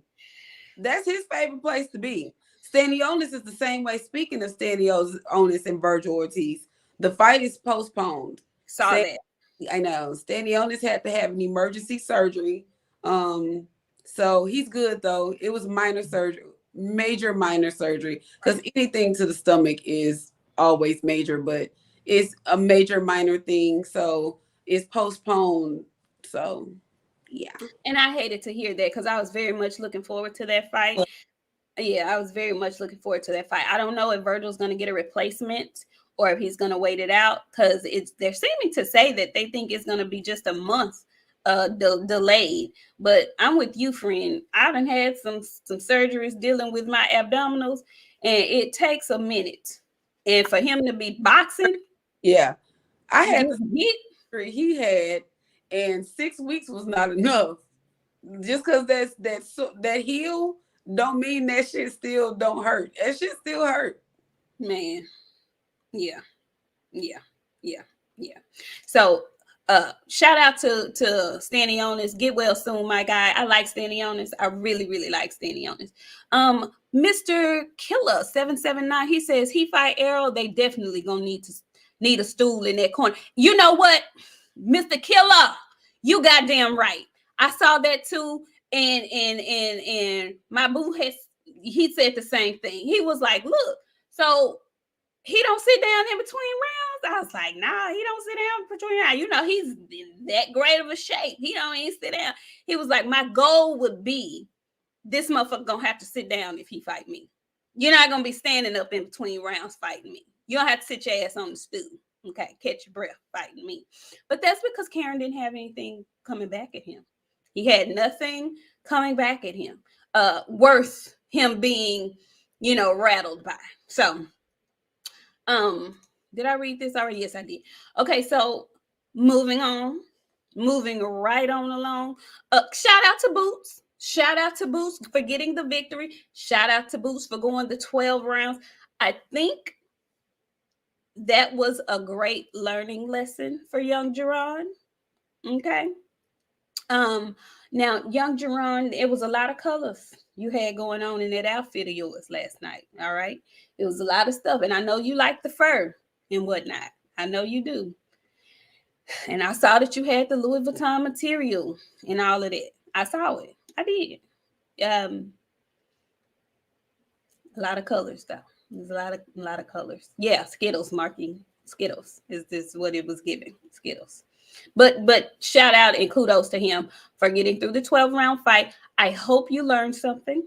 That's his favorite place to be. Stanionis is the same way. Speaking of Stanionis and Virgil Ortiz, the fight is postponed. Saw that. I know. Stanionis had to have an emergency surgery. So he's good though. It was minor surgery, minor surgery, because anything to the stomach is always major, but it's a major minor thing. So it's postponed. So yeah. And I hated to hear that because I was very much looking forward to that fight. Yeah, I was very much looking forward to that fight. I don't know if Virgil's going to get a replacement or if he's going to wait it out because they're seeming to say that they think it's going to be just a month delayed. But I'm with you, friend. I done had some surgeries dealing with my abdominals, and it takes a minute. And for him to be boxing, yeah, I had getting hit. he had, and 6 weeks was not enough. Just because that heel don't mean that shit still don't hurt. That shit still hurt. Man, yeah, yeah, yeah, yeah. So shout out to Stanionis. Get well soon, my guy. I like Stanionis. I really, really like Stanionis. Mr. Killer 779, he says he fight Arrow. They definitely gonna need a stool in that corner. You know what, Mr. Killer? You goddamn right. I saw that too. And my boo he said the same thing. He was like, look, so he don't sit down in between rounds. I was like, nah, he don't sit down between rounds. You know, he's in that great of a shape. He don't even sit down. He was like, my goal would be this motherfucker gonna have to sit down if he fight me. You're not gonna be standing up in between rounds fighting me. You don't have to sit your ass on the stool. Okay, catch your breath fighting me. But that's because Karen didn't have anything coming back at him. He had nothing coming back at him worth him being, rattled by. So did I read this already? Yes, I did. Okay, so moving right on along. Shout out to Boots. Shout out to Boots for getting the victory. Shout out to Boots for going the 12 rounds. I think that was a great learning lesson for young Jaron. Okay. Now, young Jaron, it was a lot of colors you had going on in that outfit of yours last night. All right. It was a lot of stuff. And I know you like the fur and whatnot. I know you do. And I saw that you had the Louis Vuitton material and all of that. I saw it. I did. A lot of colors though. There's a lot of colors. Yeah, Skittles marking Skittles is this what it was giving. Skittles. But shout out and kudos to him for getting through the 12-round fight. I hope you learned something.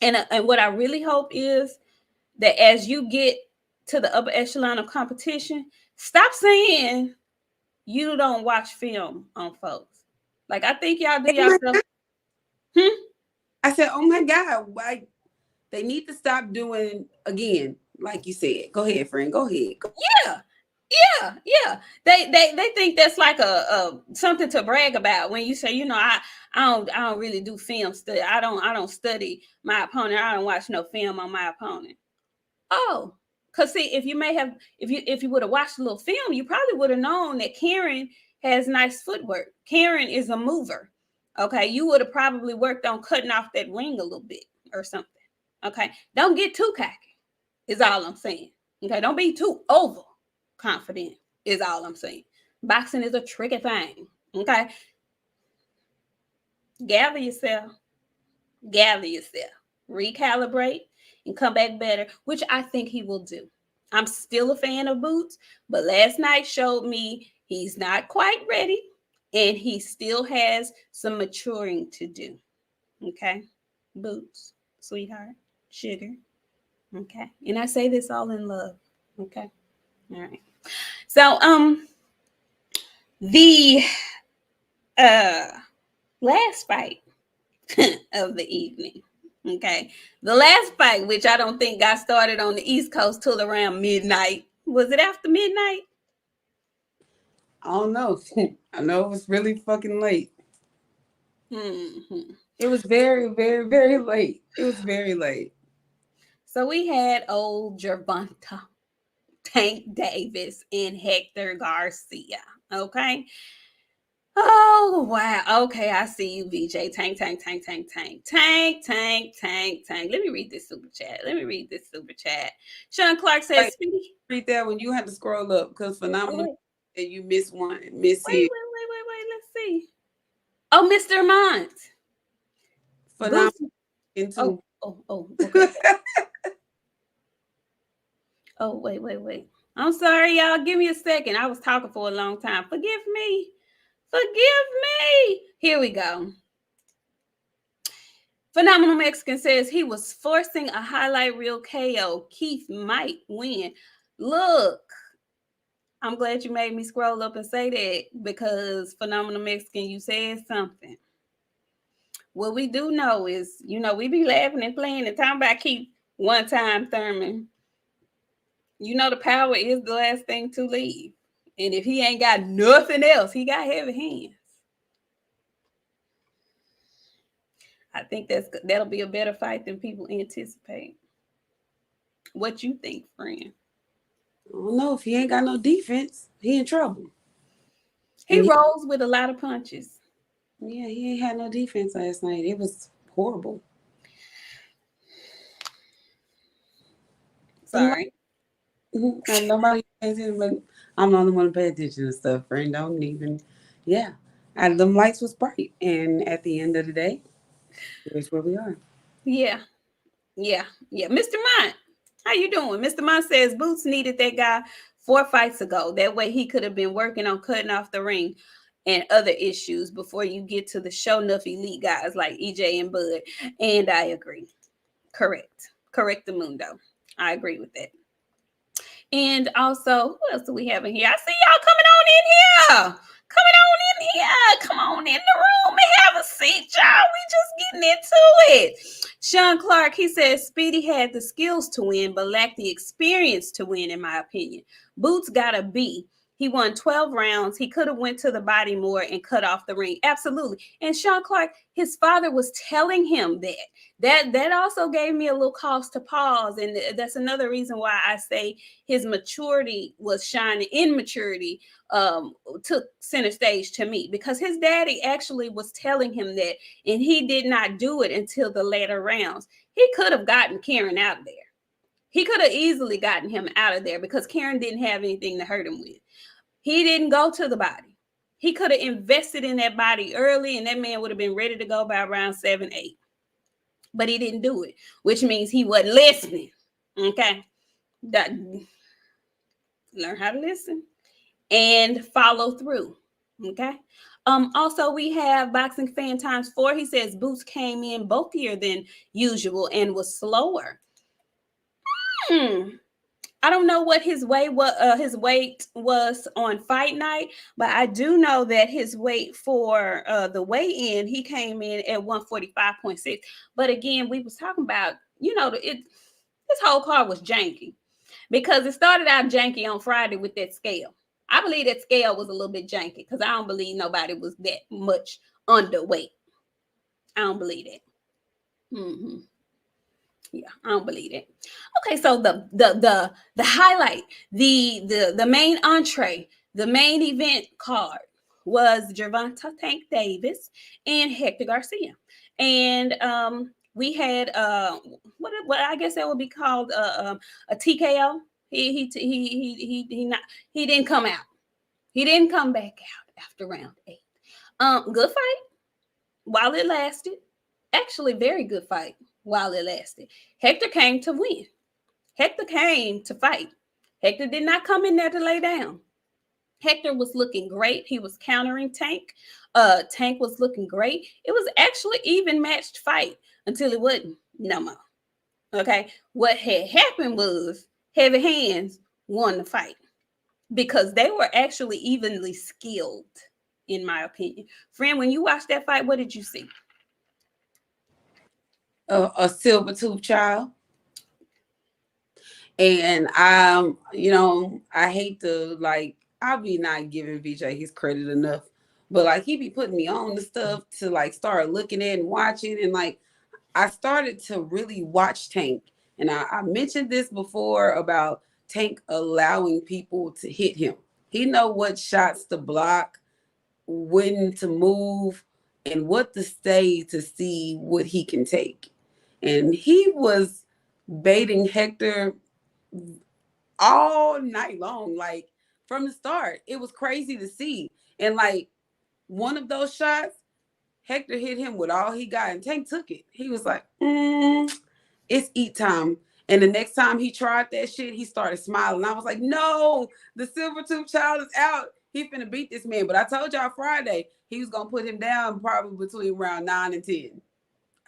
And what I really hope is that as you get to the upper echelon of competition, stop saying you don't watch film on folks. Like, I think y'all do yourself. I said, oh my God, why they need to stop doing again, like you said. Go ahead, friend. Go ahead. Yeah. They think that's like a something to brag about when you say, I don't really do film study. I don't study my opponent. I don't watch no film on my opponent. Oh, because see, if you would have watched a little film, you probably would have known that Karen has nice footwork. Karen is a mover. Okay, you would have probably worked on cutting off that ring a little bit or something. Okay, don't get too cocky. Is all I'm saying. Okay, don't be too overconfident. Is all I'm saying. Boxing is a tricky thing. Okay, gather yourself, recalibrate, and come back better, which I think he will do. I'm still a fan of Boots, but last night showed me he's not quite ready and he still has some maturing to do. Okay, Boots, sweetheart, sugar. Okay, and I say this all in love. Okay, all right. So the last fight of the evening. Okay. The last fight, which I don't think got started on the East Coast till around midnight. Was it after midnight? I don't know. I know it was really fucking late. Mm-hmm. It was very, very, very late. It was very late. So we had old Gervonta, Tank Davis, and Hector Garcia. Okay. Oh, wow. Okay, I see you, VJ. Tank. Let me read this super chat. Sean Clark says, Speedy. Read that when you had to scroll up because phenomenal and you missed one. Wait. Let's see. Oh, Mr. Mont. Phenomenal. Okay. Oh, wait. I'm sorry, y'all. Give me a second. I was talking for a long time. Forgive me. Here we go. Phenomenal Mexican says he was forcing a highlight reel KO. Keith might win. Look, I'm glad you made me scroll up and say that because Phenomenal Mexican, you said something. What we do know is, we be laughing and playing and talking about keep one time Thurman. The power is the last thing to leave. And if he ain't got nothing else, he got heavy hands. I think that'll be a better fight than people anticipate. What you think, friend? I don't know. If he ain't got no defense, he in trouble. He rolls with a lot of punches. Yeah, he ain't had no defense last night. It was horrible. Sorry. Nobody pays attention, but I'm the only one to pay attention to stuff, friend. Don't even. Yeah. And them lights was bright. And at the end of the day, here's where we are. Yeah. Yeah. Mr. Mont, how you doing? Mr. Mont says Boots needed that guy 4 fights ago. That way he could have been working on cutting off the ring and other issues before you get to the show enough elite guys like EJ and Bud. And I agree. Correct the mundo. I agree with that. And also, who else do we have in here? I see y'all coming on in here. Come on in the room and have a seat, y'all. We just getting into it. Sean Clark, he says Speedy had the skills to win, but lacked the experience to win, in my opinion. Boots got a B. He won 12 rounds. He could have went to the body more and cut off the ring. Absolutely. And Sean Clark, his father was telling him that. That also gave me a little cause to pause. And that's another reason why I say his maturity was shining. Immaturity took center stage to me, because his daddy actually was telling him that, and he did not do it until the later rounds. He could have gotten Karen out of there. He could have easily gotten him out of there because Karen didn't have anything to hurt him with. He didn't go to the body. He could have invested in that body early, and that man would have been ready to go by around 7, 8. But he didn't do it, which means he wasn't listening. Okay? Learn how to listen and follow through. Okay? Also, we have Boxing Fan Times 4. He says Boots came in bulkier than usual and was slower. I don't know what his weight was on fight night, but I do know that his weight for the weigh-in, he came in at 145.6. But again, we was talking about, this whole card was janky, because it started out janky on Friday with that scale. I believe that scale was a little bit janky because I don't believe nobody was that much underweight. I don't believe that. Yeah, I don't believe it. Okay, so the highlight, the main entree, the main event card was Gervonta Tank Davis and Hector Garcia, and we had what I guess that would be called a TKO. He didn't come out. He didn't come back out after round 8. Good fight while it lasted. Actually, very good fight while it lasted. Hector came to win. Hector came to fight. Hector did not come in there to lay down. Hector was looking great. He was countering Tank. Tank was looking great. It was actually even matched fight until it wasn't no more. Okay. What had happened was Heavy Hands won the fight because they were actually evenly skilled, in my opinion. Friend, when you watched that fight, what did you see? A silver tooth child. And I hate to I'll be not giving VJ his credit enough, but he be putting me on the stuff to start looking at and watching, and I started to really watch Tank. And I mentioned this before about Tank allowing people to hit him. He know what shots to block, when to move, and what to stay to see what he can take. And he was baiting Hector all night long, from the start. It was crazy to see. And one of those shots, Hector hit him with all he got, and Tank took it. He was like, it's eat time. And the next time he tried that shit, he started smiling. I was like, no, the silver tooth child is out. He finna beat this man. But I told y'all Friday, he was gonna put him down probably between round 9 and 10.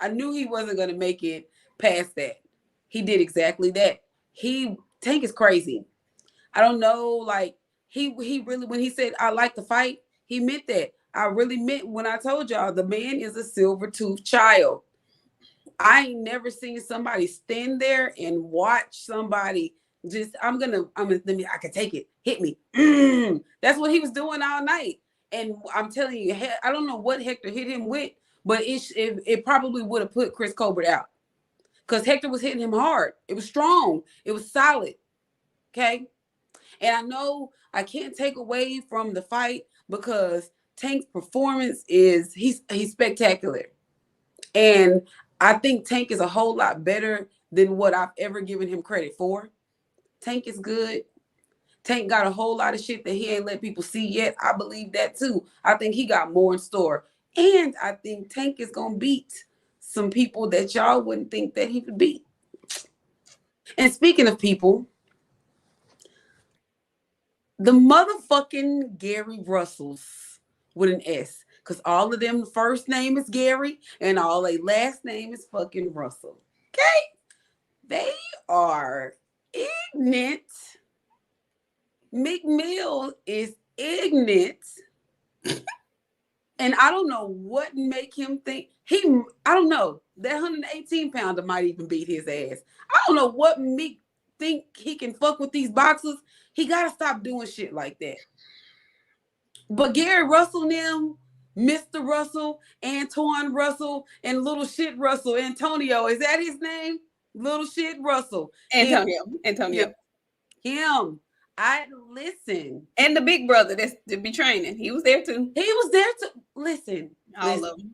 I knew he wasn't gonna make it past that. He did exactly that. Tank is crazy. I don't know, he really, when he said I like to fight, he meant that. I really meant when I told y'all the man is a silver-toothed child. I ain't never seen somebody stand there and watch somebody just, let me, I can take it. Hit me. That's what he was doing all night. And I'm telling you, I don't know what Hector hit him with, but it probably would have put Chris Colbert out. Because Hector was hitting him hard. It was strong. It was solid. Okay. And I know I can't take away from the fight because Tank's performance is he's spectacular. And I think Tank is a whole lot better than what I've ever given him credit for. Tank is good. Tank got a whole lot of shit that he ain't let people see yet. I believe that too. I think he got more in store. And I think Tank is going to beat some people that y'all wouldn't think that he would beat. And speaking of people, the motherfucking Gary Russells with an S. Because all of them, the first name is Gary and all their last name is fucking Russell. Okay? They are ignorant. McMill is ignorant. And I don't know what make him think I don't know. That 118 pounder might even beat his ass. I don't know what Mick think he can fuck with these boxers. He got to stop doing shit like that. But Gary Russell them, Mr. Russell, Antoine Russell, and Little Shit Russell, Antonio, is that his name? Little Shit Russell. Antonio. Him. I listen. And the big brother that's to be training. He was there too. He was there to listen. All of them.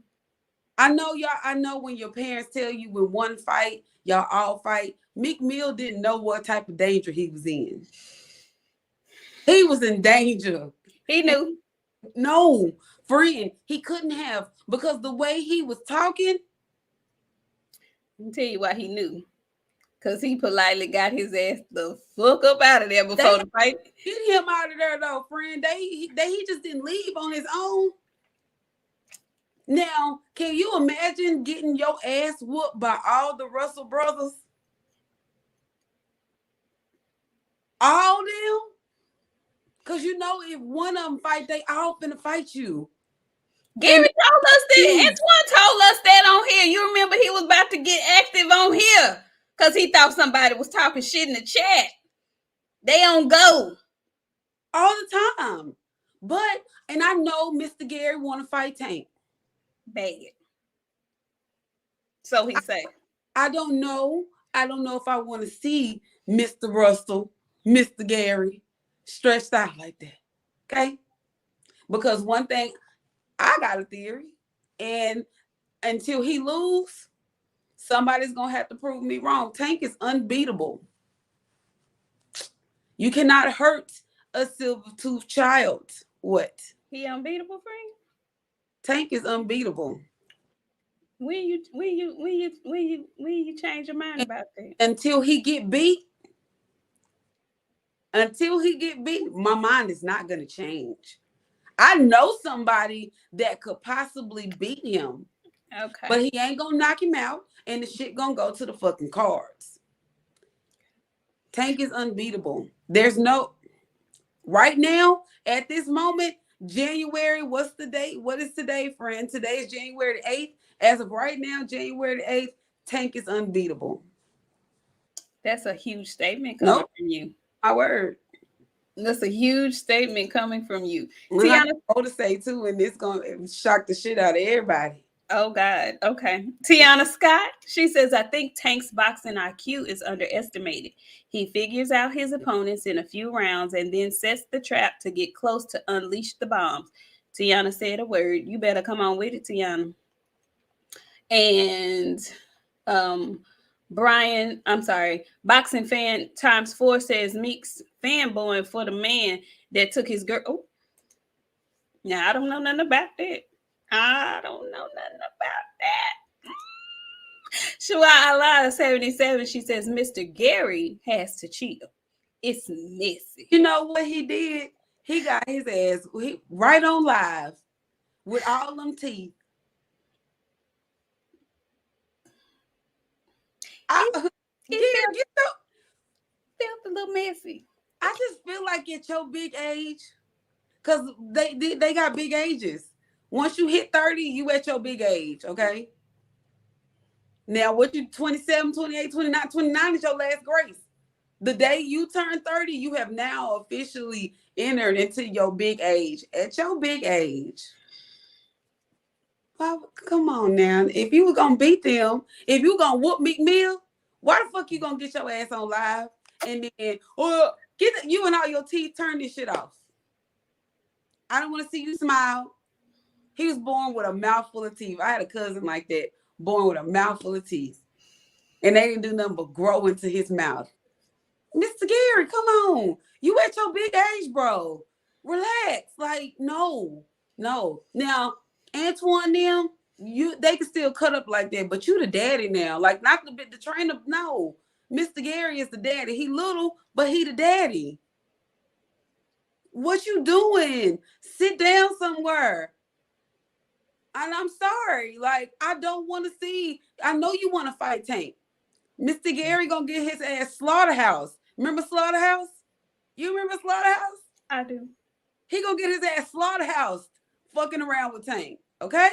I know y'all. I know when your parents tell you with one fight, y'all all fight. Meek Mill didn't know what type of danger he was in. He was in danger. He knew. No, friend, he couldn't have, because the way he was talking. Let me tell you why he knew. Because he politely got his ass the fuck up out of there before the fight. Get him out of there, though, friend. He just didn't leave on his own. Now, can you imagine getting your ass whooped by all the Russell brothers? All them? Because you know, if one of them fight, they all finna fight you. Gary told us that. Antoine told us that on here. You remember he was about to get active on here because he thought somebody was talking shit in the chat. They on go. All the time. But, and I know Mr. Gary want to fight Tank. Bad. So he say. I don't know. I don't know if I want to see Mr. Russell, Mr. Gary stretched out like that. Okay? Because one thing, I got a theory. And until he lose, somebody's going to have to prove me wrong. Tank is unbeatable. You cannot hurt a silver-toothed child. What? He unbeatable, friend? Tank is unbeatable. When you change your mind about that? Until he get beat, my mind is not going to change. I know somebody that could possibly beat him. Okay. But he ain't going to knock him out, and the shit going to go to the fucking cards. Tank is unbeatable. There's no, right now, at this moment, January, what's the date? What is today, friend? Today is January the 8th. As of right now, January the 8th, Tank is unbeatable. That's a huge statement coming from you. My word. That's a huge statement coming from you. Tiana, I to say too, and it's gonna shock the shit out of everybody. Oh God. Okay. Tiana Scott, she says, I think Tank's boxing IQ is underestimated. He figures out his opponents in a few rounds and then sets the trap to get close to unleash the bombs. Tiana said a word. You better come on with it, Tiana. And Brian, I'm sorry, Boxing Fan ×4 says Meek's fanboying for the man that took his girl. Oh, now I don't know nothing about that. Shua Allah 77, she says Mr. Gary has to chill. It's messy. You know what he did? He got his ass right on live with all them teeth. Felt a little messy. I just feel like at your big age, because they got big ages. Once you hit 30, you at your big age, okay? Now, what you 27, 28, 29, 29 is your last grace. The day you turn 30, you have now officially entered into your big age. At your big age, well, come on now. If you were gonna beat them, if you were gonna whoop McMill, why the fuck you gonna get your ass on live and then you and all your teeth, turn this shit off? I don't want to see you smile. He was born with a mouthful of teeth. I had a cousin like that, born with a mouthful of teeth, and they didn't do nothing but grow into his mouth. Mr. Gary, come on. You at your big age, bro. Relax. Like, no. Now, Antoine, them, they can still cut up like that, but you the daddy now. Like, not the trainer. No. Mr. Gary is the daddy. He little, but he the daddy. What you doing? Sit down somewhere. And I'm sorry. Like, I don't want to see. I know you want to fight Tank. Mr. Gary gonna get his ass Slaughterhouse. Remember Slaughterhouse? You remember Slaughterhouse? I do. He gonna get his ass Slaughterhouse fucking around with Tank. Okay?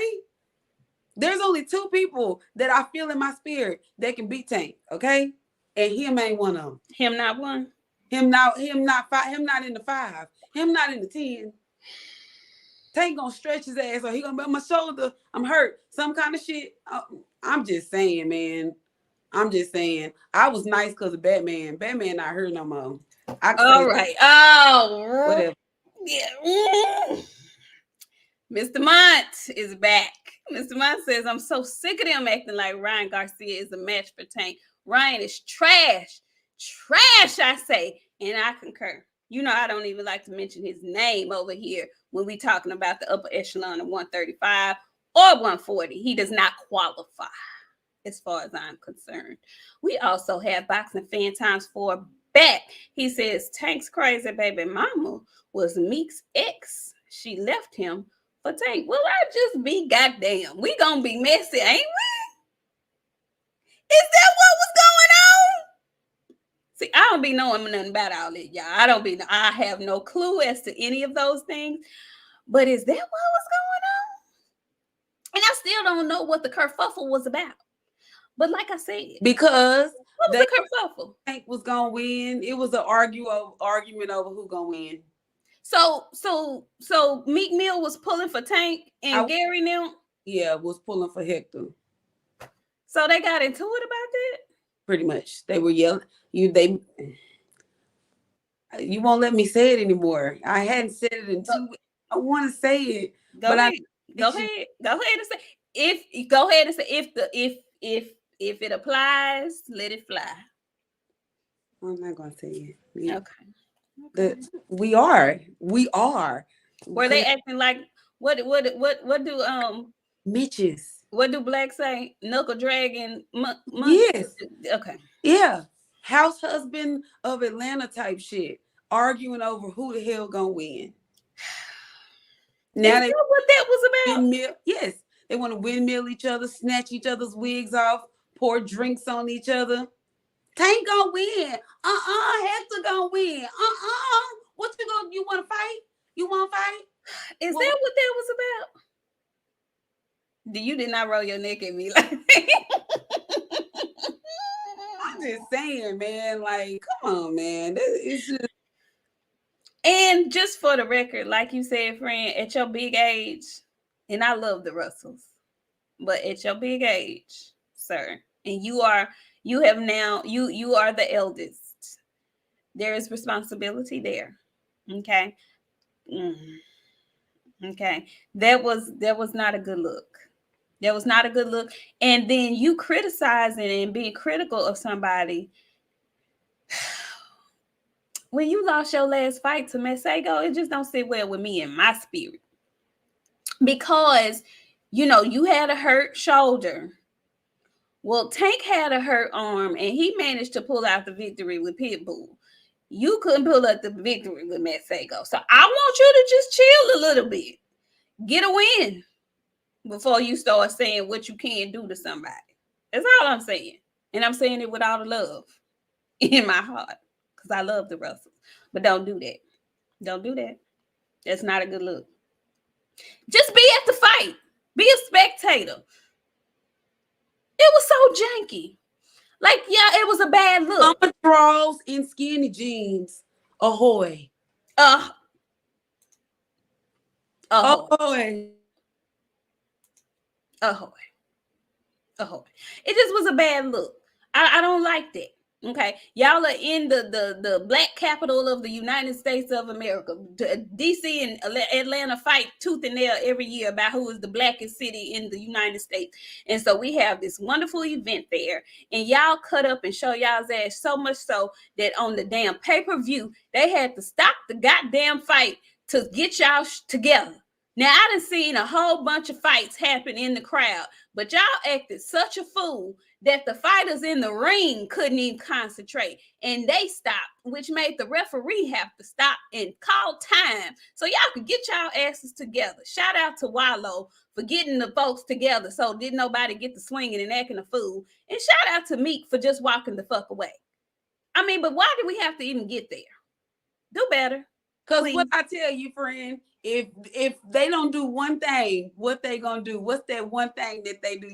There's only two people that I feel in my spirit that can beat Tank. Okay? And him ain't one of them. Him not one. Him not in the 5. Him not in the 10. Tank gonna stretch his ass, or he gonna be on my shoulder. I'm hurt. Some kind of shit. I'm just saying, man. I'm just saying. I was nice because of Batman. Batman not hurt no more. All right. Oh, whatever. Yeah. Mr. Mont is back. Mr. Mont says, I'm so sick of them acting like Ryan Garcia is a match for Tank. Ryan is trash. Trash, I say. And I concur. You know, I don't even like to mention his name over here when we talking about the upper echelon of 135 or 140. He does not qualify as far as I'm concerned. We also have Boxing Fan Times 4 back. He says, Tank's crazy baby mama was Meek's ex. She left him for Tank. Well, I just be goddamn. We gonna be messy, ain't we? Is that what was going on? See, I don't be knowing nothing about all that, y'all. I have no clue as to any of those things. But is that what was going on? And I still don't know what the kerfuffle was about. But like I said, because what was the kerfuffle? Tank was gonna win. It was an argument over who gonna win. So Meek Mill was pulling for Tank and Gary now? Yeah, was pulling for Hector. So they got into it about that? Pretty much. They were yelling. You won't let me say it anymore. I hadn't said it in 2 weeks. I want to say it. Go ahead and say if it applies, let it fly. I'm not gonna say it. Yeah. Okay. We are. Were they acting like what do Mitches? What do blacks say? Knuckle dragging? Yes. Okay. Yeah. House husband of Atlanta type shit. Arguing over who the hell gonna win. Now is that what that was about? Yes. They want to windmill each other, snatch each other's wigs off, pour drinks on each other. Tank gonna win. Hector gonna win. What you want to fight? You want to fight? Is that what that was about? You did not roll your neck at me like that. I'm just saying, man. Like, come on, man. It's just. And just for the record, like you said, friend, at your big age, and I love the Russells, but at your big age, sir, and you are the eldest. There is responsibility there. Okay. Okay. That was not a good look. That was not a good look. And then you criticizing and being critical of somebody. When you lost your last fight to Masego, it just don't sit well with me in my spirit. Because, you had a hurt shoulder. Well, Tank had a hurt arm, and he managed to pull out the victory with Pitbull. You couldn't pull out the victory with Masego. So I want you to just chill a little bit. Get a win before you start saying what you can do to somebody. That's all I'm saying. And I'm saying it with all the love in my heart because I love the Russells. But don't do that. Don't do that. That's not a good look. Just be at the fight. Be a spectator. It was so janky. Like, yeah, it was a bad look. Summer draws and skinny jeans. Ahoy. Ahoy. Ahoy. Ahoy. Ahoy. It just was a bad look. I don't like that. Okay, y'all are in the black capital of the United States of America. DC and Atlanta fight tooth and nail every year about who is the blackest city in the United States. And so we have this wonderful event there, and y'all cut up and show y'all's ass so much so that on the damn pay-per-view, they had to stop the goddamn fight to get y'all together. Now, I done seen a whole bunch of fights happen in the crowd, but y'all acted such a fool that the fighters in the ring couldn't even concentrate, and they stopped, which made the referee have to stop and call time so y'all could get y'all asses together. Shout out to Wallow for getting the folks together so didn't nobody get to swinging and acting a fool, and shout out to Meek for just walking the fuck away. I mean, but why did we have to even get there? Do better. Because what I tell you, friend, if they don't do one thing, what they gonna do? What's that one thing that they do?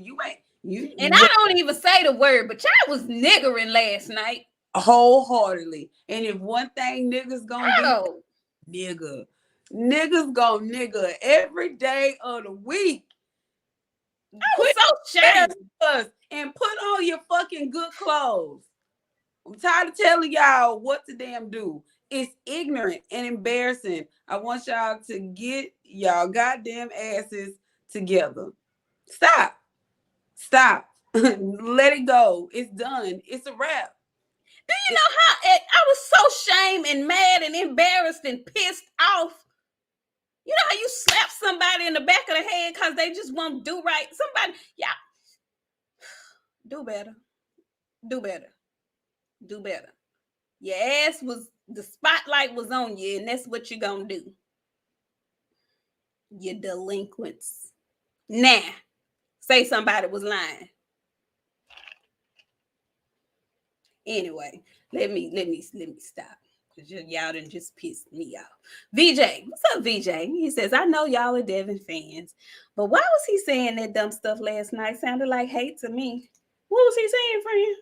And I don't even say the word, but y'all was niggering last night. Wholeheartedly. And if one thing niggas gonna do, niggas gonna nigger every day of the week. I was so shamed. And put on your fucking good clothes. I'm tired of telling y'all what to damn do. It's ignorant and embarrassing. I want y'all to get y'all goddamn asses together. Stop. Let it go. It's done. It's a wrap. Do you know how I was so shamed and mad and embarrassed and pissed off? You know how you slap somebody in the back of the head because they just won't do right? Somebody, yeah. Do better. Do better. Do better. Your ass was, the spotlight was on you, and that's what you're gonna do. You delinquents. Nah. Say somebody was lying. Anyway, let me stop. Because y'all done just pissed me off. VJ, what's up, VJ? He says, I know y'all are Devin fans, but why was he saying that dumb stuff last night? Sounded like hate to me. What was he saying, friend?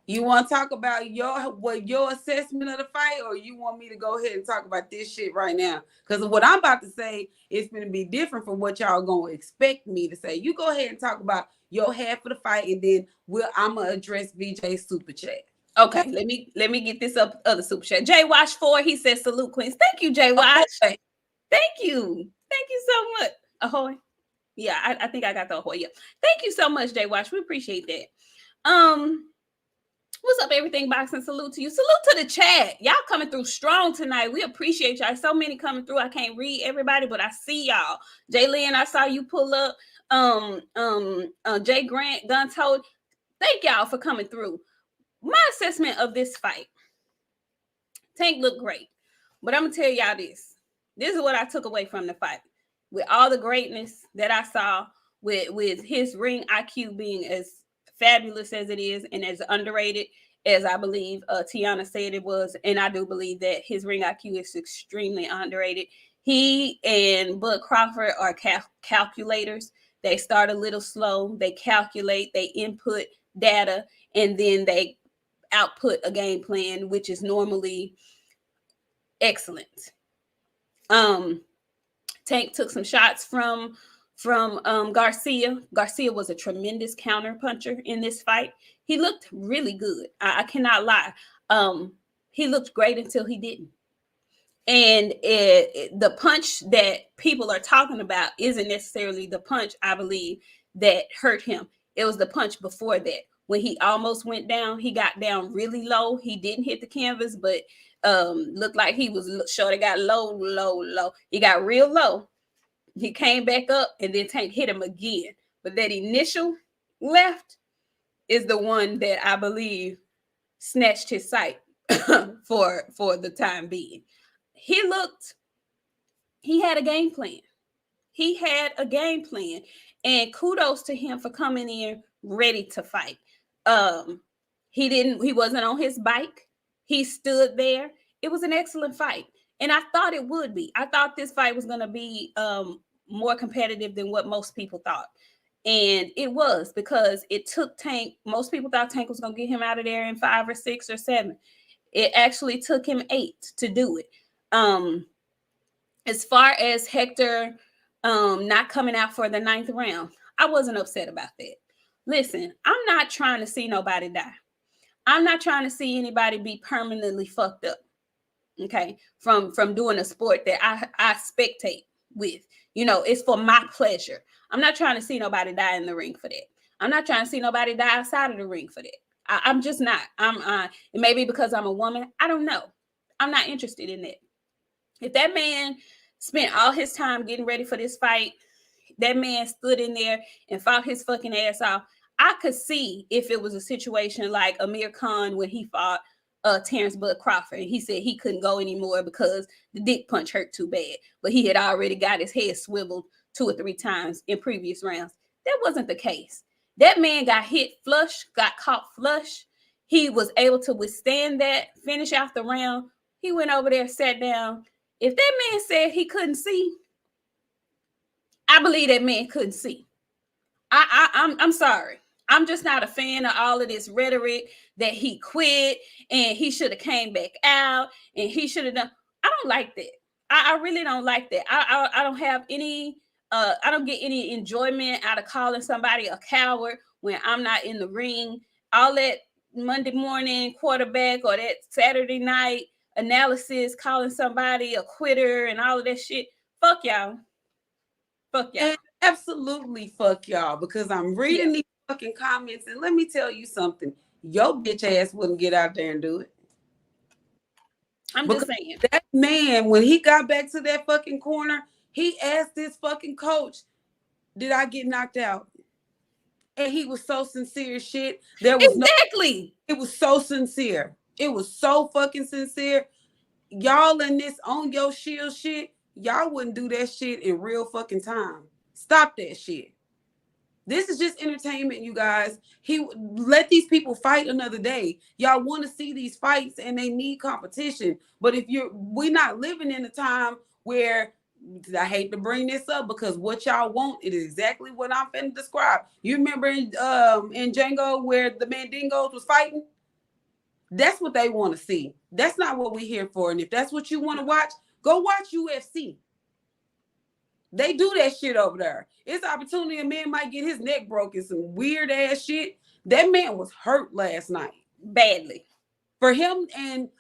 You want to talk about your assessment of the fight, or you want me to go ahead and talk about this shit right now? Because what I'm about to say is going to be different from what y'all going to expect me to say. You go ahead and talk about your half of the fight, and then I'm going to address VJ's super chat. Okay, let me get this other super chat. J Wash 4, he says salute Queens. Thank you, J Wash. Okay. Thank you so much. Ahoy. Yeah, I think I got the ahoy. Yeah. Thank you so much, J Wash. We appreciate that. What's up, everything boxing? Salute to you. Salute to the chat. Y'all coming through strong tonight. We appreciate y'all. So many coming through. I can't read everybody, but I see y'all. Jaylen, I saw you pull up. Jay Grant, Gun Told. Thank y'all for coming through. My assessment of this fight. Tank looked great. But I'm gonna tell y'all this. This is what I took away from the fight. With all the greatness that I saw, with his ring IQ being as fabulous as it is and as underrated as I believe Tiana said it was, and I do believe that his ring IQ is extremely underrated. He and Bud Crawford are calculators. They start a little slow, they calculate, they input data, and then they output a game plan, which is normally excellent. Tank took some shots from Garcia. Garcia was a tremendous counter puncher in this fight. He looked really good. I cannot lie. He looked great until he didn't. And the punch that people are talking about isn't necessarily the punch, I believe, that hurt him. It was the punch before that. When he almost went down, he got down really low. He didn't hit the canvas, but looked like he was short. It got low. He got real low. He came back up, and then Tank hit him again. But that initial left is the one that I believe snatched his sight for the time being. He had a game plan. He had a game plan. And kudos to him for coming in ready to fight. He wasn't on his bike. He stood there. It was an excellent fight. And I thought it would be. I thought this fight was going to be more competitive than what most people thought. And it was, because it took Tank. Most people thought Tank was going to get him out of there in 5 or 6 or 7. It actually took him 8 to do it. As far as Hector not coming out for the 9th round, I wasn't upset about that. Listen, I'm not trying to see nobody die. I'm not trying to see anybody be permanently fucked up. Okay, from doing a sport that I spectate with. You know, it's for my pleasure. I'm not trying to see nobody die in the ring for that. I'm not trying to see nobody die outside of the ring for that. I'm just not. It may be because I'm a woman. I don't know. I'm not interested in that. If that man spent all his time getting ready for this fight, that man stood in there and fought his fucking ass off, I could see if it was a situation like Amir Khan when he fought Terrence Bud Crawford. He said he couldn't go anymore because the dick punch hurt too bad. But he had already got his head swiveled 2 or 3 times in previous rounds. That wasn't the case. That man got hit flush, got caught flush. He was able to withstand that, finish out the round. He went over there, sat down. If that man said he couldn't see, I believe that man couldn't see. I'm sorry. I'm just not a fan of all of this rhetoric that he quit and he should have came back out and he should have done. I don't like that. I really don't like that. I don't have any. I don't get any enjoyment out of calling somebody a coward when I'm not in the ring. All that Monday morning quarterback or that Saturday night analysis, calling somebody a quitter and all of that shit. Fuck y'all. Fuck y'all. And absolutely fuck y'all, because I'm reading these fucking comments, and let me tell you something. Your bitch ass wouldn't get out there and do it. I'm because just saying. That man, when he got back to that fucking corner, he asked this fucking coach, did I get knocked out? And he was so sincere as shit. There was exactly. It was so sincere. It was so fucking sincere. Y'all in this on your shield shit, y'all wouldn't do that shit in real fucking time. Stop that shit. This is just entertainment, you guys. He let these people fight another day. Y'all want to see these fights and they need competition. But if we're not living in a time where, I hate to bring this up because what y'all want is exactly what I'm finna describe. You remember in Django where the Mandingos was fighting? That's what they want to see. That's not what we're here for. And if that's what you want to watch, go watch UFC. They do that shit over there. It's opportunity a man might get his neck broken, some weird ass shit. That man was hurt last night. Badly. For him and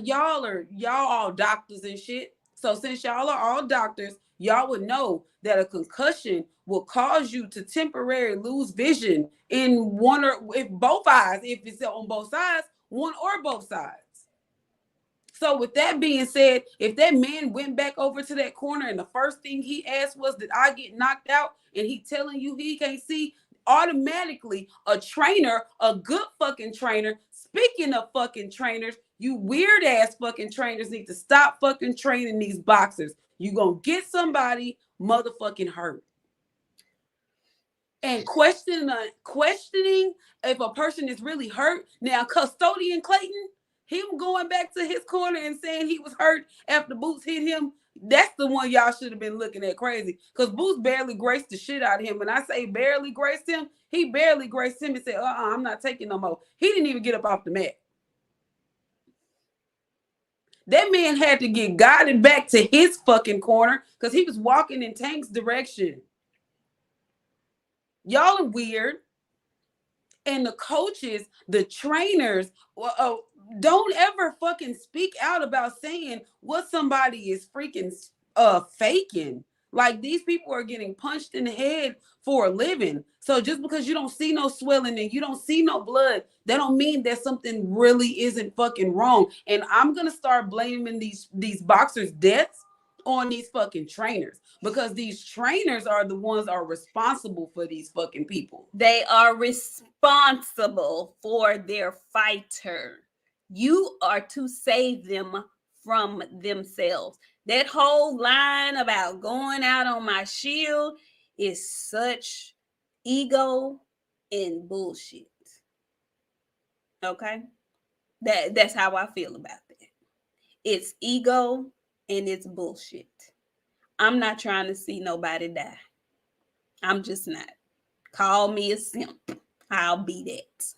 y'all all doctors and shit. So since y'all are all doctors, y'all would know that a concussion will cause you to temporarily lose vision in one or if both eyes, if it's on both sides, one or both sides. So with that being said, if that man went back over to that corner and the first thing he asked was, did I get knocked out? And he telling you he can't see, automatically a trainer, a good fucking trainer, speaking of fucking trainers, you weird ass fucking trainers need to stop fucking training these boxers. You gonna get somebody motherfucking hurt. And questioning if a person is really hurt. Now, Custodian Clayton, him going back to his corner and saying he was hurt after Boots hit him, that's the one y'all should have been looking at crazy. Because Boots barely graced the shit out of him. And I say barely graced him, he barely graced him and said, I'm not taking no more. He didn't even get up off the mat. That man had to get guided back to his fucking corner because he was walking in Tank's direction. Y'all are weird. And the coaches, the trainers, don't ever fucking speak out about saying what somebody is freaking faking. Like, these people are getting punched in the head for a living. So just because you don't see no swelling and you don't see no blood, that don't mean that something really isn't fucking wrong. And I'm gonna start blaming these boxers' deaths on these fucking trainers, because these trainers are the ones are responsible for these fucking people. They are responsible for their fighter. You are to save them from themselves. That whole line about going out on my shield is such ego and bullshit. Okay, that's how I feel about that. It's ego and it's bullshit. I'm not trying to see nobody die. I'm just not. Call me a simp. I'll be that.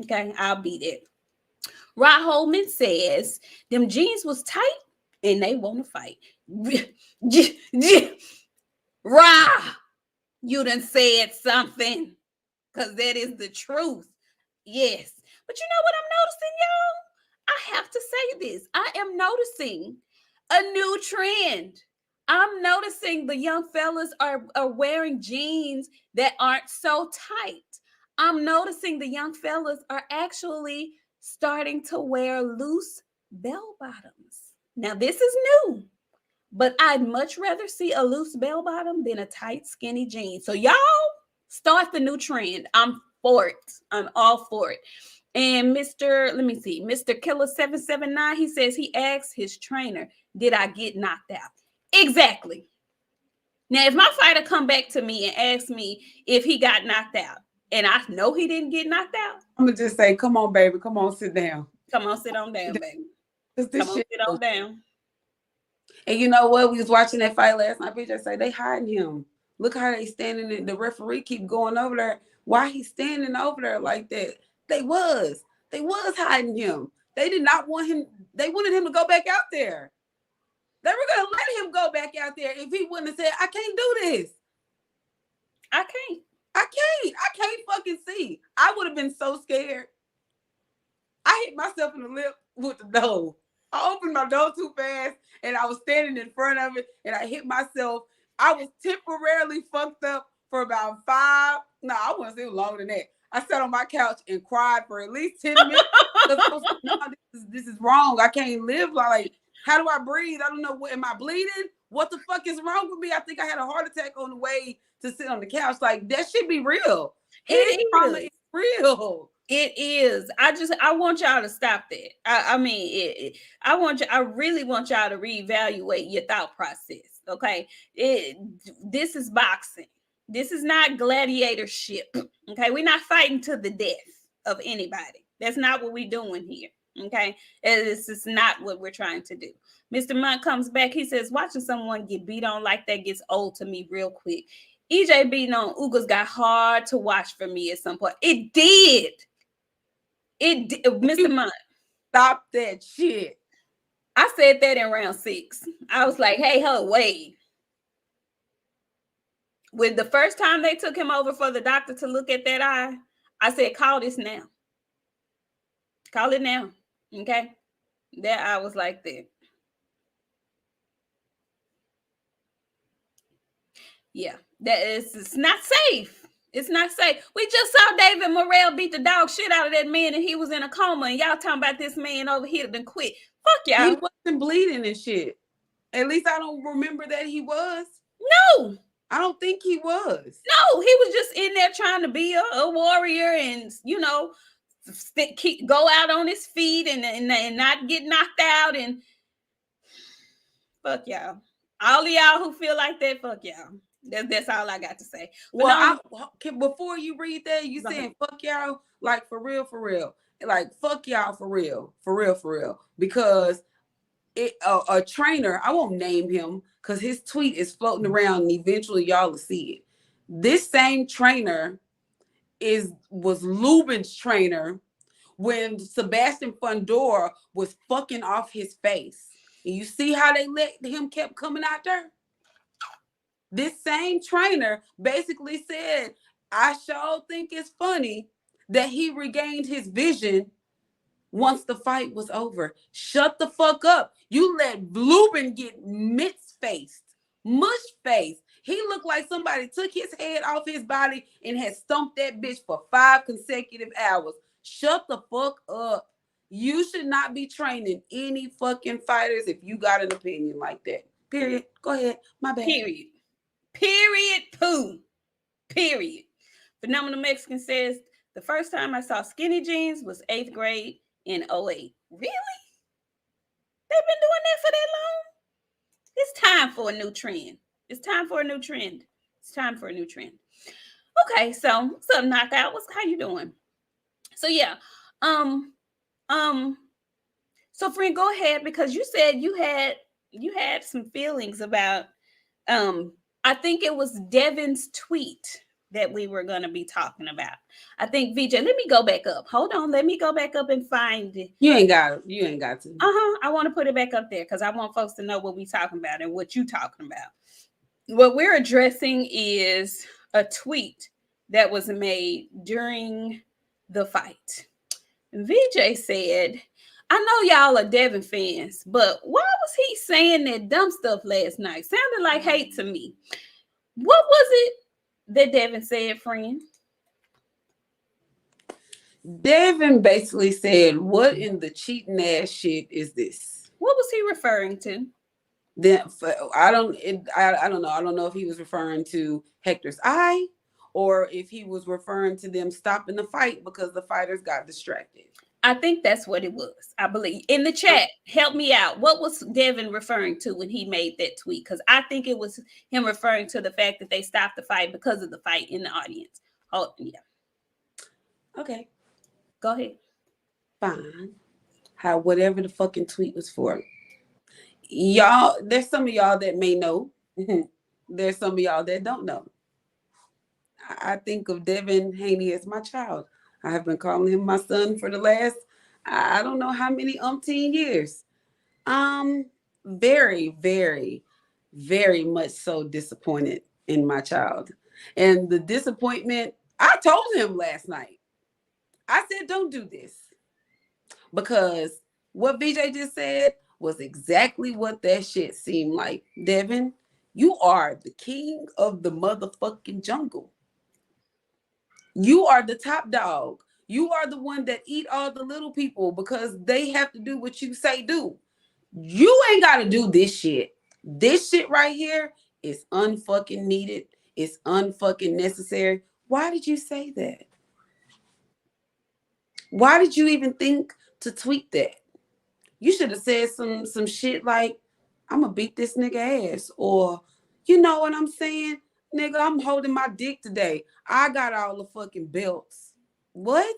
Okay, I'll be that. Rod Holman says them jeans was tight and they want to fight. Ra, you done said something because that is the truth. Yes. But you know what I'm noticing, y'all? I have to say this. I am noticing a new trend. I'm noticing the young fellas are wearing jeans that aren't so tight. I'm noticing the young fellas are actually starting to wear loose bell bottoms. Now, this is new, but I'd much rather see a loose bell bottom than a tight, skinny jean. So, y'all start the new trend. I'm for it. I'm all for it. And Mr. Killer 779, he says he asked his trainer, did I get knocked out? Exactly. Now, if my fighter come back to me and ask me if he got knocked out, and I know he didn't get knocked out, I'm gonna just say, come on, baby, come on, sit down. Come on, sit on down, baby. Come on, sit on down. And you know what? We was watching that fight last night. BJ say they hiding him. Look how they standing there. The referee keep going over there. Why he standing over there like that? They was hiding him. They did not want him. They wanted him to go back out there. They were gonna let him go back out there if he wouldn't have said, I can't do this. I can't fucking see. I would have been so scared. I hit myself in the lip with the door. I opened my door too fast and I was standing in front of it and I hit myself. I was temporarily fucked up for about I wouldn't say it was longer than that. I sat on my couch and cried for at least 10 minutes. No, this is wrong. I can't live like, how do I breathe? I don't know. Am I bleeding? What the fuck is wrong with me? I think I had a heart attack on the way to sit on the couch. Like, that should be real. Trauma is real. It is. I want y'all to stop that. I really want y'all to reevaluate your thought process. Okay. This is boxing. This is not gladiatorship. Okay. We're not fighting to the death of anybody. That's not what we're doing here. Okay. This is not what we're trying to do. Mr. Monk comes back. He says, watching someone get beat on like that gets old to me real quick. EJ beating on Ugas got hard to watch for me at some point. It did. Mr. Monk. Stop that shit. I said that in round 6. I was like, hey, wait. When the first time they took him over for the doctor to look at that eye, I said, call this now. Call it now. Okay? That eye was like that. Yeah, it's not safe. It's not safe. We just saw David Morrell beat the dog shit out of that man and he was in a coma and y'all talking about this man over here that quit. Fuck y'all. He wasn't bleeding and shit. At least I don't remember that he was. No. I don't think he was. No, he was just in there trying to be a warrior and, go out on his feet and not get knocked out and fuck y'all. All of y'all who feel like that, fuck y'all. That's all I got to say. But well, before you read that, you saying fuck y'all, like for real. Like fuck y'all for real. Because a trainer, I won't name him because his tweet is floating around and eventually y'all will see it. This same trainer was Lubin's trainer when Sebastian Fundora was fucking off his face. And you see how they let him kept coming out there? This same trainer basically said, I sure think it's funny that he regained his vision once the fight was over. Shut the fuck up. You let Lubin get mush-faced. He looked like somebody took his head off his body and had stumped that bitch for 5 consecutive hours. Shut the fuck up. You should not be training any fucking fighters if you got an opinion like that. Period. Go ahead. My bad. Period. Poo. Period. Phenomenal Mexican says, the first time I saw skinny jeans was 8th grade in 08. Really? They've been doing that for that long? It's time for a new trend. Okay, so what's up, Knockout? How you doing? So yeah, Um, so friend, go ahead because you said you had some feelings about I think it was Devin's tweet that we were going to be talking about. I think VJ, let me go back up. Hold on, let me go back up and find it. You ain't got to. I want to put it back up there because I want folks to know what we talking about and what you talking about. What we're addressing is a tweet that was made during the fight. VJ said, I know y'all are Devin fans, but why was he saying that dumb stuff last night? Sounded like hate to me. What was it that Devin said, friend? Devin basically said, "What in the cheating ass shit is this?" What was he referring to? Then I don't know. I don't know if he was referring to Hector's eye or if he was referring to them stopping the fight because the fighters got distracted. I think that's what it was. I believe. In the chat, help me out. What was Devin referring to when he made that tweet? Because I think it was him referring to the fact that they stopped the fight because of the fight in the audience. Oh, yeah. Okay. Go ahead. Fine. How whatever the fucking tweet was for. Y'all, there's some of y'all that may know. There's some of y'all that don't know. I think of Devin Haney as my child. I have been calling him my son for the last, I don't know how many umpteen years. Very, very, very much so disappointed in my child. And the disappointment, I told him last night. I said, don't do this. Because what VJ just said was exactly what that shit seemed like. Devin, you are the king of the motherfucking jungle. You are the top dog. You are the one that eat all the little people because they have to do what you say do. You ain't got to do this shit. This shit right here is unfucking needed. It's unfucking necessary. Why did you say that? Why did you even think to tweet that? You should have said some shit like, I'm gonna beat this nigga ass. Or, you know what I'm saying? Nigga, I'm holding my dick today. I got all the fucking belts. What?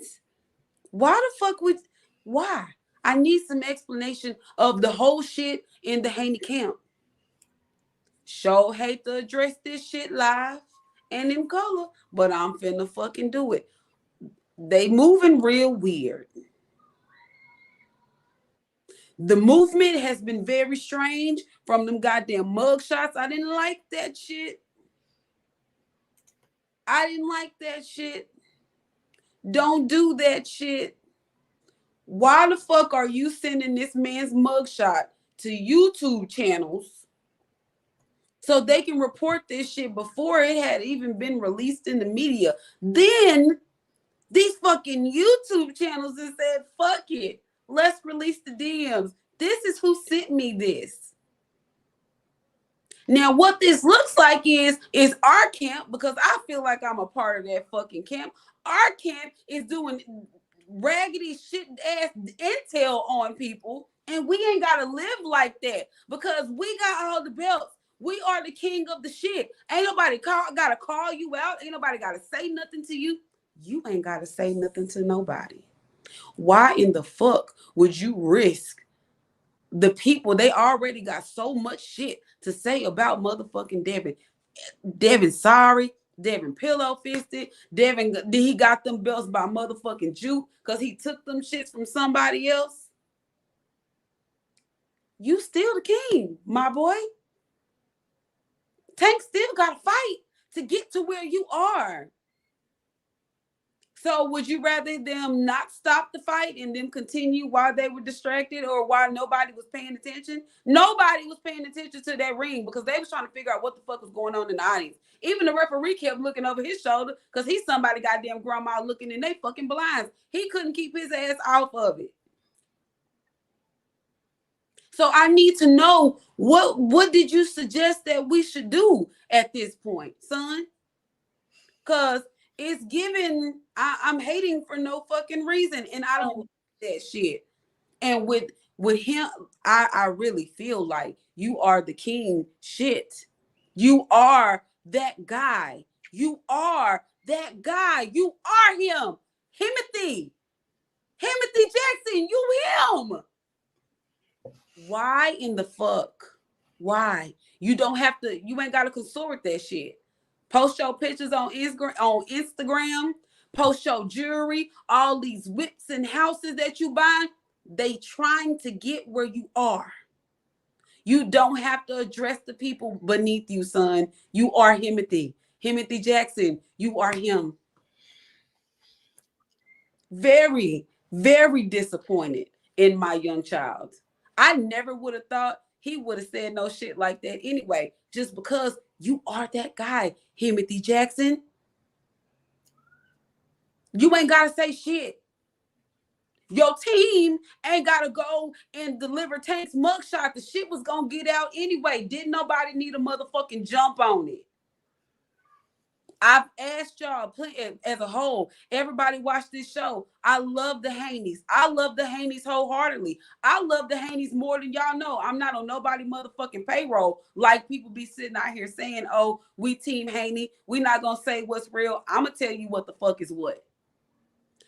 Why the fuck would, why? I need some explanation of the whole shit in the Haney camp. Sure hate to address this shit live and in color, but I'm finna fucking do it. They moving real weird. The movement has been very strange from them goddamn mug shots. I didn't like that shit. I didn't like that shit. Don't do that shit. Why the fuck are you sending this man's mugshot to YouTube channels so they can report this shit before it had even been released in the media? Then these fucking YouTube channels have said, fuck it. Let's release the DMs. This is who sent me this. Now, what this looks like is our camp, because I feel like I'm a part of that fucking camp. Our camp is doing raggedy shit ass intel on people, and we ain't gotta live like that because we got all the belts. We are the king of the shit. Ain't nobody gotta call you out. Ain't nobody gotta say nothing to you. You ain't gotta say nothing to nobody. Why in the fuck would you risk the people? They already got so much shit to say about motherfucking Devin. Devin sorry. Devin pillow fisted. Devin, he got them belts by motherfucking Jew because he took them shits from somebody else. You still the king, my boy. Tank still got to fight to get to where you are. So would you rather them not stop the fight and then continue while they were distracted or while nobody was paying attention? Nobody was paying attention to that ring because they was trying to figure out what the fuck was going on in the audience. Even the referee kept looking over his shoulder because he's somebody goddamn grandma looking in they fucking blinds. He couldn't keep his ass off of it. So I need to know what did you suggest that we should do at this point, son? Because it's given, I'm hating for no fucking reason, and I don't like that shit. And with him, I really feel like you are the king shit. You are that guy. You are that guy. You are him. Timothy. Timothy Jackson, you him. Why in the fuck? Why? You don't have to, you ain't got to consort that shit. Post your pictures on Instagram, post your jewelry, all these whips and houses that you buy. They trying to get where you are. You don't have to address the people beneath you, son. You are Timothy. Timothy Jackson, you are him. Very, very disappointed in my young child. I never would have thought he would have said no shit like that anyway, just because you are that guy, Timothy Jackson. You ain't got to say shit. Your team ain't got to go and deliver Tank's mugshot. The shit was going to get out anyway. Didn't nobody need a motherfucking jump on it? I've asked y'all as a whole, everybody watch this show. I love the Haneys. I love the Haneys wholeheartedly. I love the Haneys more than y'all know. I'm not on nobody motherfucking payroll like people be sitting out here saying, oh, we team Haney. We not going to say what's real. I'm going to tell you what the fuck is what.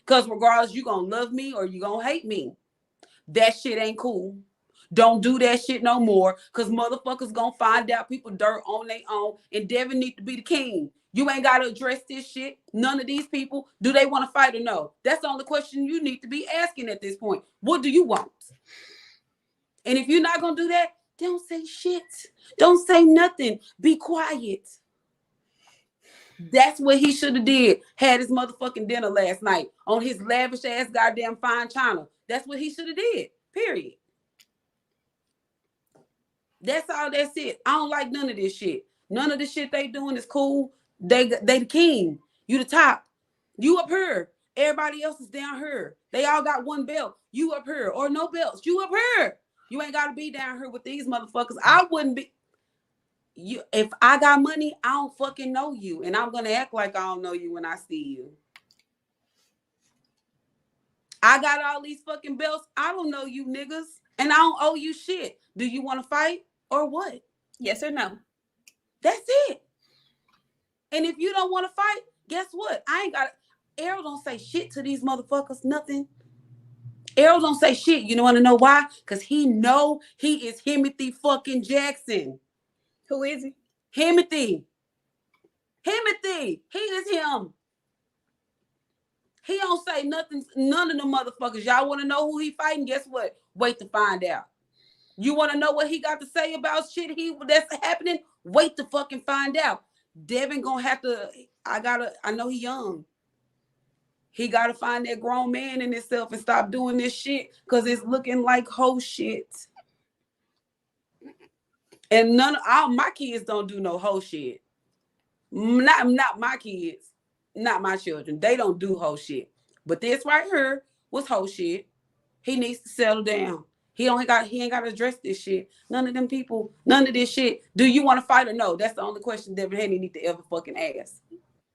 Because regardless, you going to love me or you going to hate me. That shit ain't cool. Don't do that shit no more because motherfuckers going to find out people dirt on their own and Devin need to be the king. You ain't got to address this shit. None of these people, do they want to fight or no? That's the only question you need to be asking at this point. What do you want? And if you're not going to do that, don't say shit. Don't say nothing. Be quiet. That's what he should have did. Had his motherfucking dinner last night on his lavish ass goddamn fine china. That's what he should have did. Period. That's all. That's it. I don't like none of this shit. None of the shit they doing is cool. They the king. You the top. You up here. Everybody else is down here. They all got one belt. You up here. Or no belts. You up here. You ain't got to be down here with these motherfuckers. I wouldn't be. You. If I got money, I don't fucking know you. And I'm going to act like I don't know you when I see you. I got all these fucking belts. I don't know you niggas. And I don't owe you shit. Do you want to fight or what? Yes or no? That's it. And if you don't want to fight, guess what? I ain't got Errol don't say shit to these motherfuckers. Nothing. Errol don't say shit. You want to know why? Because he know he is Timothy fucking Jackson. Who is he? Timothy. Timothy. He is him. He don't say nothing. None of the motherfuckers. Y'all want to know who he fighting? Guess what? Wait to find out. You want to know what he got to say about shit that's happening? Wait to fucking find out. Devin gonna have to, I know he young. He gotta find that grown man in himself and stop doing this shit because it's looking like hoe shit. And all my kids don't do no hoe shit. Not my kids, not my children. They don't do hoe shit. But this right here was hoe shit. He needs to settle down. He ain't got to address this shit. None of them people, none of this shit. Do you want to fight or no? That's the only question Devin Haney need to ever fucking ask.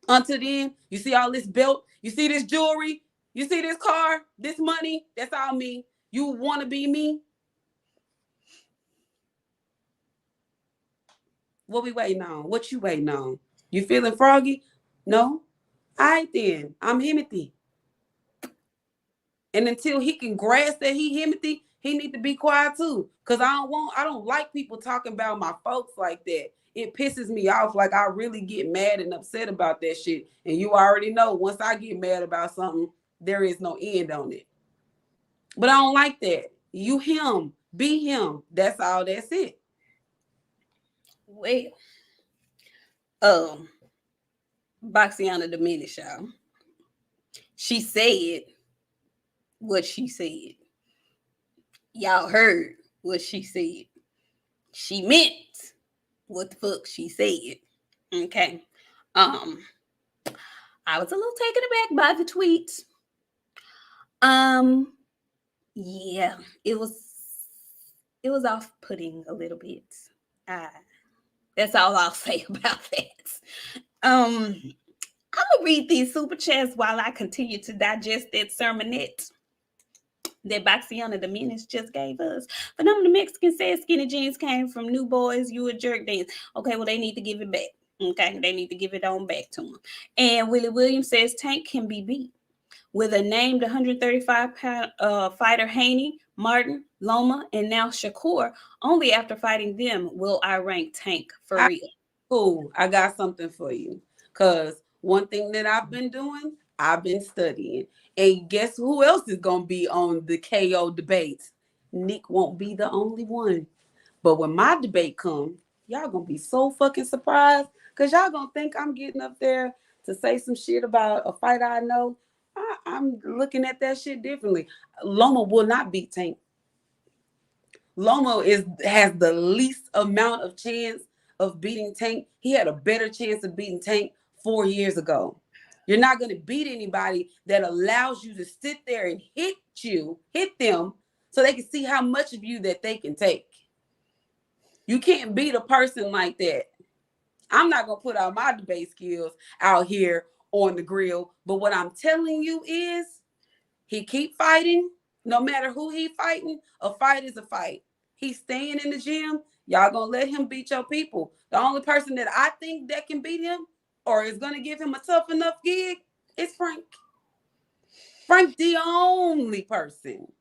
Until then, you see all this belt, you see this jewelry, you see this car, this money, that's all me. You want to be me? What we waiting on? What you waiting on? You feeling froggy? No? All right then. I'm Timothy. And until he can grasp that he Timothy, he need to be quiet too. Cause I don't like people talking about my folks like that. It pisses me off. Like I really get mad and upset about that shit. And you already know once I get mad about something, there is no end on it. But I don't like that. You him, be him. That's all. That's it. Well, Boxiana diminished, y'all. She said what she said. Y'all heard what she said. She meant what the fuck she said. Okay. I was a little taken aback by the tweet. Yeah, it was off-putting a little bit. That's all I'll say about that. I'm gonna read these super chats while I continue to digest that sermonette that Boxiana the Menace just gave us. Phenomenal Mexican says skinny jeans came from New Boys. You a jerk dance. Okay, well, they need to give it back. Okay, they need to give it on back to him. And Willie Williams says Tank can be beat. with a named 135-pound fighter Haney, Martin, Loma, and now Shakur. Only after fighting them will I rank Tank for real. Cool. I got something for you. Because one thing that I've been doing, I've been studying. And guess who else is going to be on the KO debates? Nick won't be the only one. But when my debate comes, y'all going to be so fucking surprised. Because y'all going to think I'm getting up there to say some shit about a fight I know. I'm looking at that shit differently. Loma will not beat Tank. Loma has the least amount of chance of beating Tank. He had a better chance of beating Tank 4 years ago. You're not going to beat anybody that allows you to sit there and hit them, so they can see how much of you that they can take. You can't beat a person like that. I'm not going to put all my debate skills out here on the grill, but what I'm telling you is he keep fighting. No matter who he fighting, a fight is a fight. He's staying in the gym. Y'all gonna let him beat your people. The only person that I think that can beat him or is gonna give him a tough enough gig is Frank. Frank, the only person.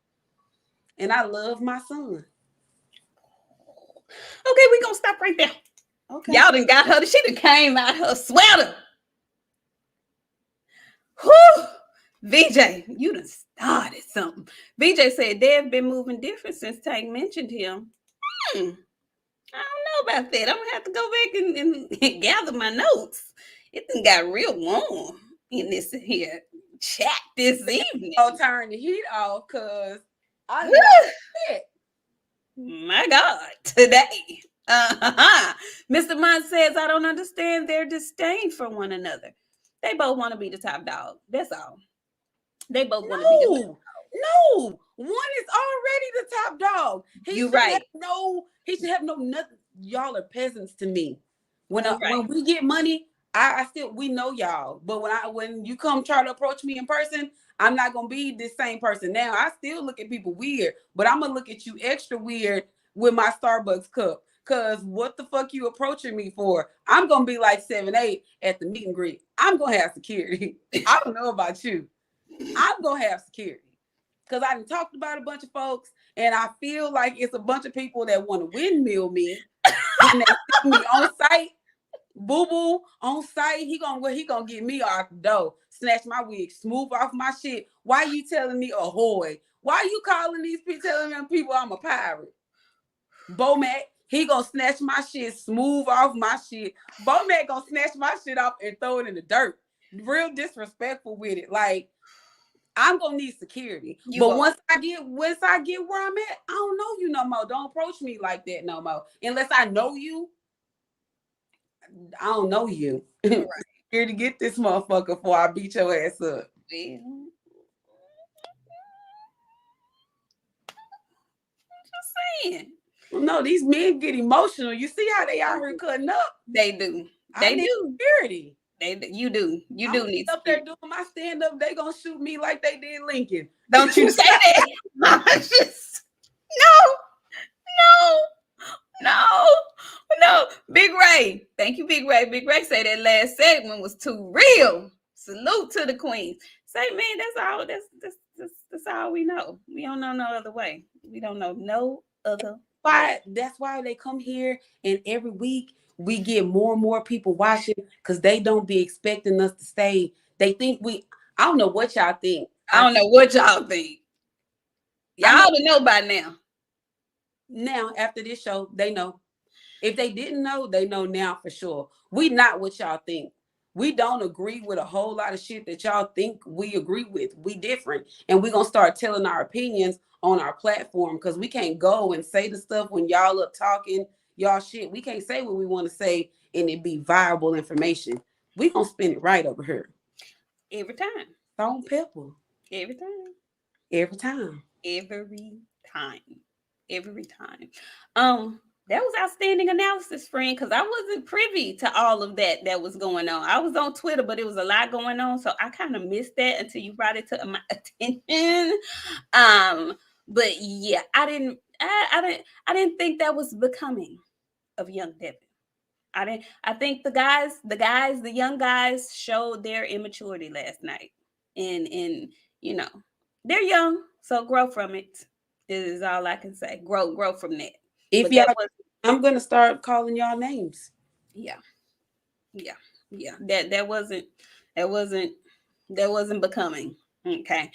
And I love my son. Okay, we gonna stop right there. Okay. Y'all done got her. She done came out her sweater. Whew. VJ, you done started something. VJ said they've been moving different since Tank mentioned him. I don't know about that. I'm gonna have to go back and gather my notes. It done got real warm in this here chat this evening. I'll turn the heat off because I love it. My God, today. Mr. Munn says, I don't understand their disdain for one another. They both want to be the top dog. That's all. They both want to be the top dog. No, one is already the top dog. You're right. He should have no nothing. Y'all are peasants to me. When we get money, we know y'all. But when you come try to approach me in person, I'm not gonna be this same person. Now I still look at people weird, but I'm gonna look at you extra weird with my Starbucks cup. Cause what the fuck you approaching me for? I'm gonna be like 7'8" at the meet and greet. I'm gonna have security. I don't know about you. I'm gonna have security. Because I done talked about a bunch of folks, and I feel like it's a bunch of people that want to windmill me when they see me on site. BooBoo on site, he gonna get me off the door, snatch my wig, smooth off my shit. Why you telling me ahoy? Why you calling these people, telling them people I'm a pirate? Bomac, he gonna snatch my shit, smooth off my shit. Bomac gonna snatch my shit off and throw it in the dirt. Real disrespectful with it. Like, I'm gonna need security. Once I get where I'm at, I don't know you no more. Don't approach me like that no more. Unless I know you. I don't know you. Right. Here to get this motherfucker before I beat your ass up. Yeah. Just saying. No, these men get emotional. You see how they out here cutting up? They do. They do. Security. You do need up there doing my stand up. They gonna shoot me like they did Lincoln. Don't you say that? Just no. Big Ray, thank you, Big Ray. Big Ray say that last segment was too real. Salute to the queen. Say, man, that's all. That's all we know. We don't know no other way. We don't know no other. That's why they come here, and every week we get more and more people watching because they don't be expecting us to stay. They think I don't know what y'all think. I don't know what y'all think. Y'all ought to know by now. Now, after this show, they know. If they didn't know, they know now for sure. We not what y'all think. We don't agree with a whole lot of shit that y'all think we agree with. We different. And we're going to start telling our opinions on our platform because we can't go and say the stuff when y'all up talking y'all shit. We can't say what we want to say and it be viable information. We going to spin it right over here. Every time. Salt and pepper. Every time. Every time. Every time. Every time. That was outstanding analysis, friend, because I wasn't privy to all of that was going on. I was on Twitter, but it was a lot going on, so I kind of missed that until you brought it to my attention. But yeah, I didn't think that was becoming of young Devin. I think the young guys showed their immaturity last night. and you know, they're young, so grow from it. Is all I can say. Grow from that. If But that y'all, was I'm gonna start calling y'all names. yeah, yeah, yeah. That wasn't becoming. Okay.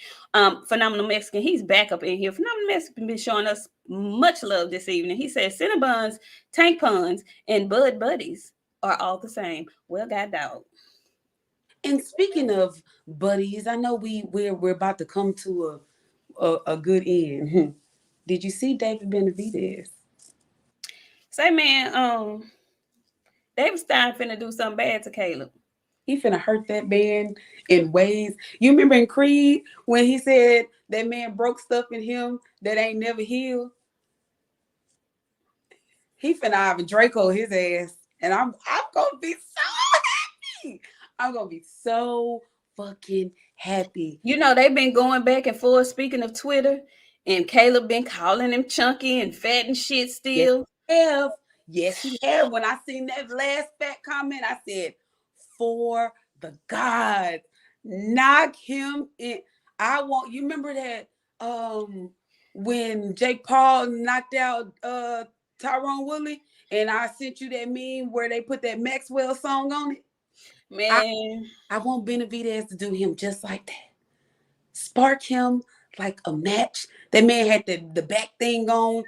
Phenomenal Mexican, he's back up in here. Phenomenal Mexican been showing us much love this evening. He says Cinnabons, Tank Puns, and Bud Buddies are all the same. Well, God dog. And speaking of buddies, I know we're about to come to a good end. Did you see David Benavidez? Say man, David Stein finna do something bad to Caleb. He finna hurt that man in ways. You remember in Creed when he said that man broke stuff in him that ain't never healed? He finna Ivan Draco his ass. And I'm gonna be so happy. I'm gonna be so fucking happy. You know, they've been going back and forth. Speaking of Twitter, and Caleb been calling him chunky and fat and shit Yes, still. he have. Yes, he have. When I seen that last fat comment, I said, for the God, knock him in. I want you remember that when Jake Paul knocked out Tyrone Woodley, and I sent you that meme where they put that Maxwell song on it. Man, I want Benavidez to do him just like that. Spark him like a match. That man had the back thing on.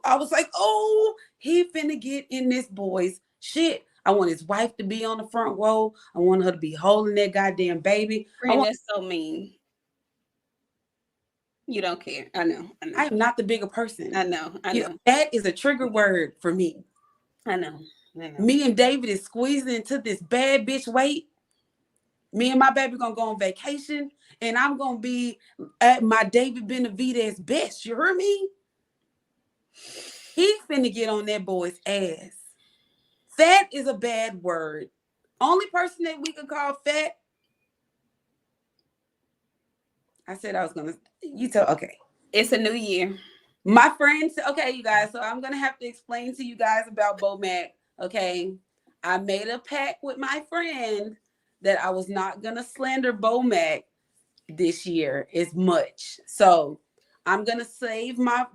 I was like, oh, he finna get in this boy's shit. I want his wife to be on the front row. I want her to be holding that goddamn baby. friend, that's so mean. You don't care. I know. I am not the bigger person. I know. That is a trigger word for me. I know. Me and David is squeezing into this bad bitch weight. Me and my baby gonna go on vacation, and I'm gonna be at my David Benavidez best. You heard me? He finna get on that boy's ass. Fat is a bad word. Only person that we could call fat. I said I was gonna. Okay. It's a new year. My friends. Okay, you guys. So I'm gonna have to explain to you guys about Bomac. Okay, I made a pact with my friend that I was not gonna slander Bomac this year as much. So I'm gonna save my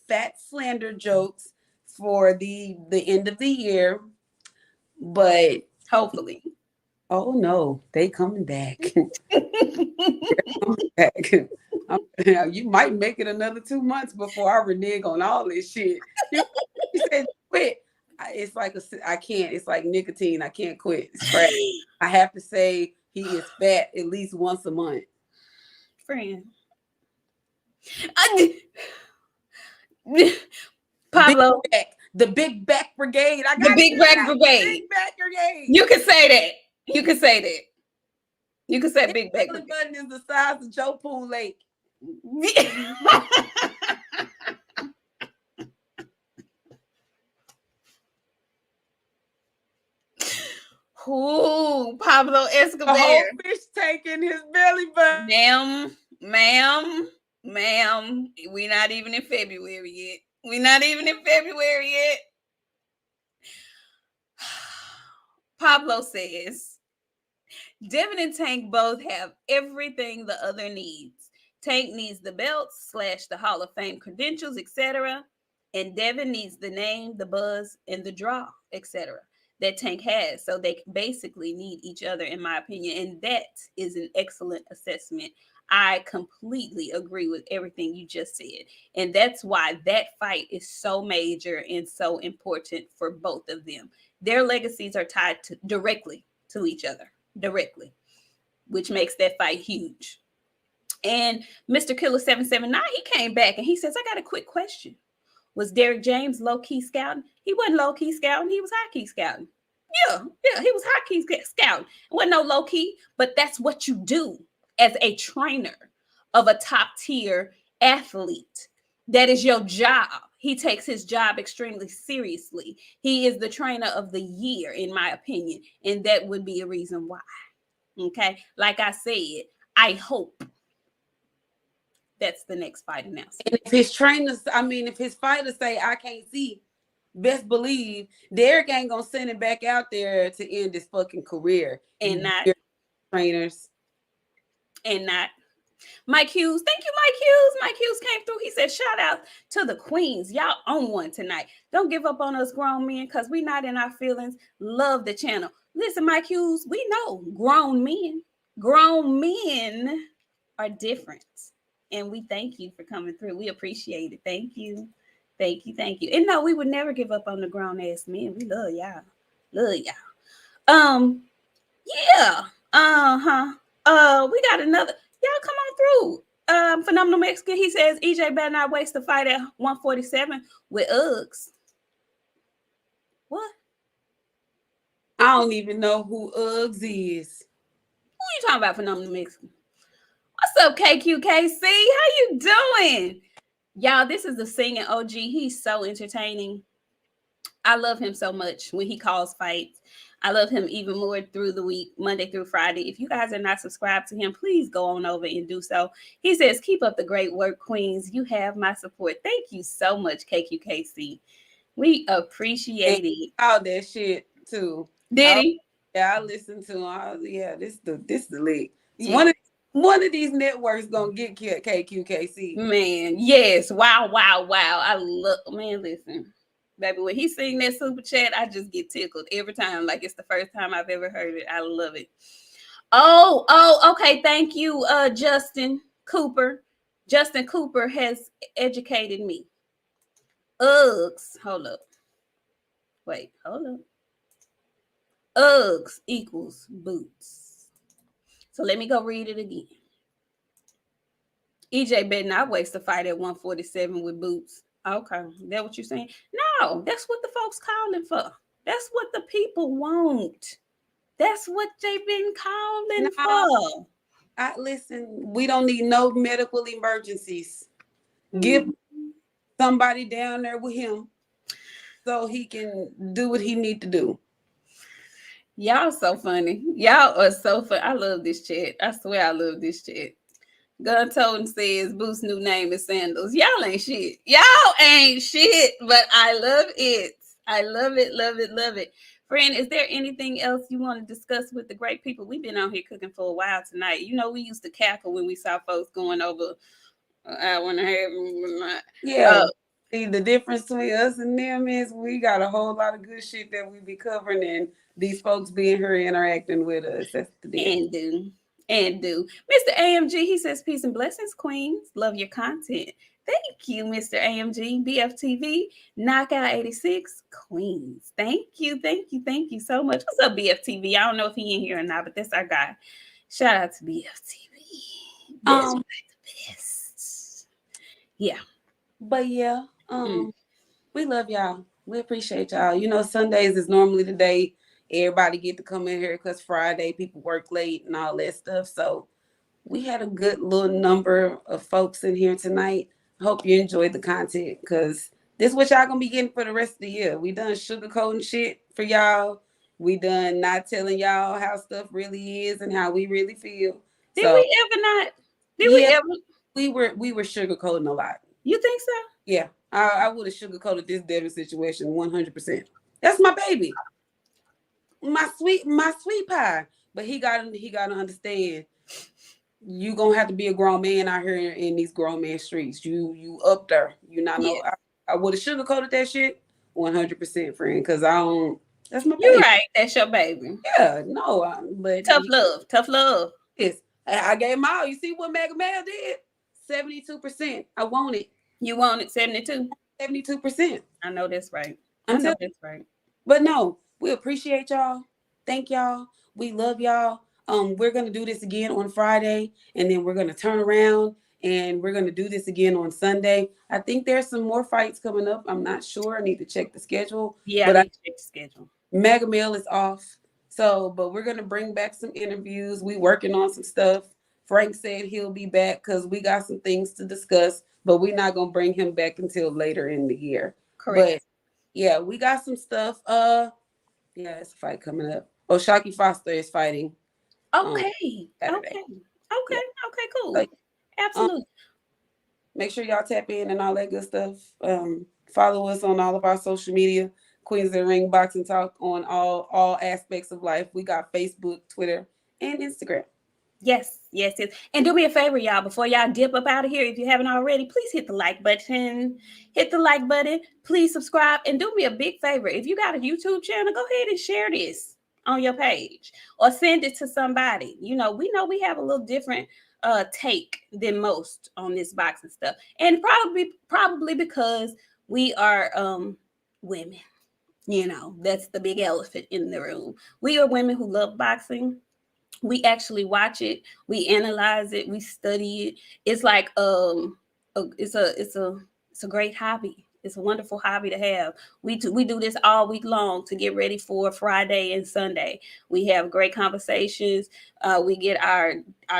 fat slander jokes for the end of the year. But hopefully. Oh no, they coming back. Coming back. You might make it another 2 months before I renege on all this shit. You said quit. It's like I can't. It's like nicotine. I can't quit. I have to say he is fat at least once a month. Friend. Pablo. The big back brigade. The big back brigade. Big back brigade. You can say that. You can say that. You can say big back brigade. Button is the size of Joe Pool Lake. Ooh, Pablo Escobar. The whole fish tank in his belly button. Ma'am, we're not even in February yet. Pablo says, Devin and Tank both have everything the other needs. Tank needs the belts / the Hall of Fame credentials, etc. And Devin needs the name, the buzz, and the draw, etc. that Tank has. So they basically need each other, in my opinion. And that is an excellent assessment. I completely agree with everything you just said. And that's why that fight is so major and so important for both of them. Their legacies are tied directly to each other, which makes that fight huge. And Mr. Killer 779, he came back and he says, I got a quick question. Was Derrick James low-key scouting? He wasn't low-key scouting. He was high-key scouting. Yeah, he was high-key scouting. It wasn't no low-key, but that's what you do as a trainer of a top-tier athlete. That is your job. He takes his job extremely seriously. He is the trainer of the year, in my opinion, and that would be a reason why. Okay? Like I said, I hope that's the next fight announcement. And if his fighters say, I can't see, best believe Derrick ain't gonna send him back out there to end his fucking career. And not trainers. and not. Mike Hughes, thank you, Mike Hughes. Mike Hughes came through. He said, shout out to the queens. Y'all on one tonight. Don't give up on us grown men because we not in our feelings. Love the channel. Listen, Mike Hughes, we know grown men are different. And we thank you for coming through. We appreciate it. Thank you. Thank you. Thank you. And no, we would never give up on the grown ass men. We love y'all. Love y'all. Yeah. We got another. Y'all come on through. Phenomenal Mexican. He says EJ better not waste the fight at 147 with Uggs. What? I don't even know who Uggs is. Who you talking about, Phenomenal Mexican? What's up, KQKC? How you doing? Y'all, this is the singing OG. He's so entertaining. I love him so much when he calls fights. I love him even more through the week, Monday through Friday. If you guys are not subscribed to him, please go on over and do so. He says, keep up the great work, queens. You have my support. Thank you so much, KQKC. We appreciate it. All that shit, too. Did he? Yeah, I listened to him. This the league. Yeah. One of these networks gonna get KQKC. Man, yes. Wow. I love, man, listen. Baby, when he sing that super chat, I just get tickled every time. Like it's the first time I've ever heard it. I love it. Oh, okay. Thank you, Justin Cooper. Justin Cooper has educated me. Uggs. Hold up. Wait, hold up. Uggs equals boots. So let me go read it again. EJ better not waste the fight at 147 with boots. Okay, that what you're saying? No, that's what the folks calling for. That's what the people want. That's what they've been calling for. Listen, we don't need no medical emergencies. Give somebody down there with him so he can do what he need to do. Y'all so funny. Y'all are so funny. I love this chat. I swear I love this chat. Gun Totem says Boo's new name is Sandals. Y'all ain't shit. But I love it. I love it. Friend, is there anything else you want to discuss with the great people? We've been out here cooking for a while tonight. You know, we used to cackle when we saw folks going over an hour and a half. Yeah. See, the difference between us and them is we got a whole lot of good shit that we be covering, and these folks being here interacting with us. That's the deal. And do. Mr. AMG, he says, peace and blessings, queens. Love your content. Thank you, Mr. AMG. BFTV, Knockout 86, Queens. Thank you so much. What's up, BFTV? I don't know if he in here or not, but that's our guy. Shout out to BFTV. That's the best. Yeah. But yeah, we love y'all. We appreciate y'all. You know, Sundays is normally the day everybody get to come in here because Friday people work late and all that stuff. So we had a good little number of folks in here tonight. Hope you enjoyed the content because this is what y'all gonna be getting for the rest of the year. We done sugarcoating shit for y'all. We done not telling y'all how stuff really is and how we really feel. Did we ever not? We ever? We were sugarcoating a lot. You think so? Yeah. I would have sugarcoated this Devin situation 100%. That's my baby. My sweet pie. But he gotta understand you gonna have to be a grown man out here in these grown man streets. You up there. You not know. I would have sugarcoated that shit 100%, friend, because I don't. That's my baby. You're right. That's your baby. Yeah, no, but tough love. Yes, I gave him all. You see what Mega Mail did? 72%. I want it. You want it 72? 72%. I know that's right. I know that's right. But no, we appreciate y'all. Thank y'all. We love y'all. We're gonna do this again on Friday, and then we're gonna turn around and we're gonna do this again on Sunday. I think there's some more fights coming up. I'm not sure. I need to check the schedule. Yeah, I need to check the schedule. Mega Mail is off. So, but we're gonna bring back some interviews. We working on some stuff. Frank said he'll be back because we got some things to discuss, but we're not gonna bring him back until later in the year. Correct. But yeah, we got some stuff. Yeah, it's a fight coming up. Shaki Foster is fighting. Okay. Okay, cool. So, absolutely. Make sure y'all tap in and all that good stuff. Follow us on all of our social media. Queens of the Ring Boxing Talk on all aspects of life. We got Facebook, Twitter, and Instagram. Yes, yes, yes. And do me a favor, y'all, before y'all dip up out of here, if you haven't already, please hit the like button. Hit the like button. Please subscribe. And do me a big favor. If you got a YouTube channel, go ahead and share this on your page or send it to somebody. We know we have a little different take than most on this boxing stuff. And probably because we are women. That's the big elephant in the room. We are women who love boxing. We actually watch it, we analyze it, we study it. It's like it's a great hobby. It's a wonderful hobby to have. We do this all week long to get ready for Friday and Sunday. We have great conversations. We get our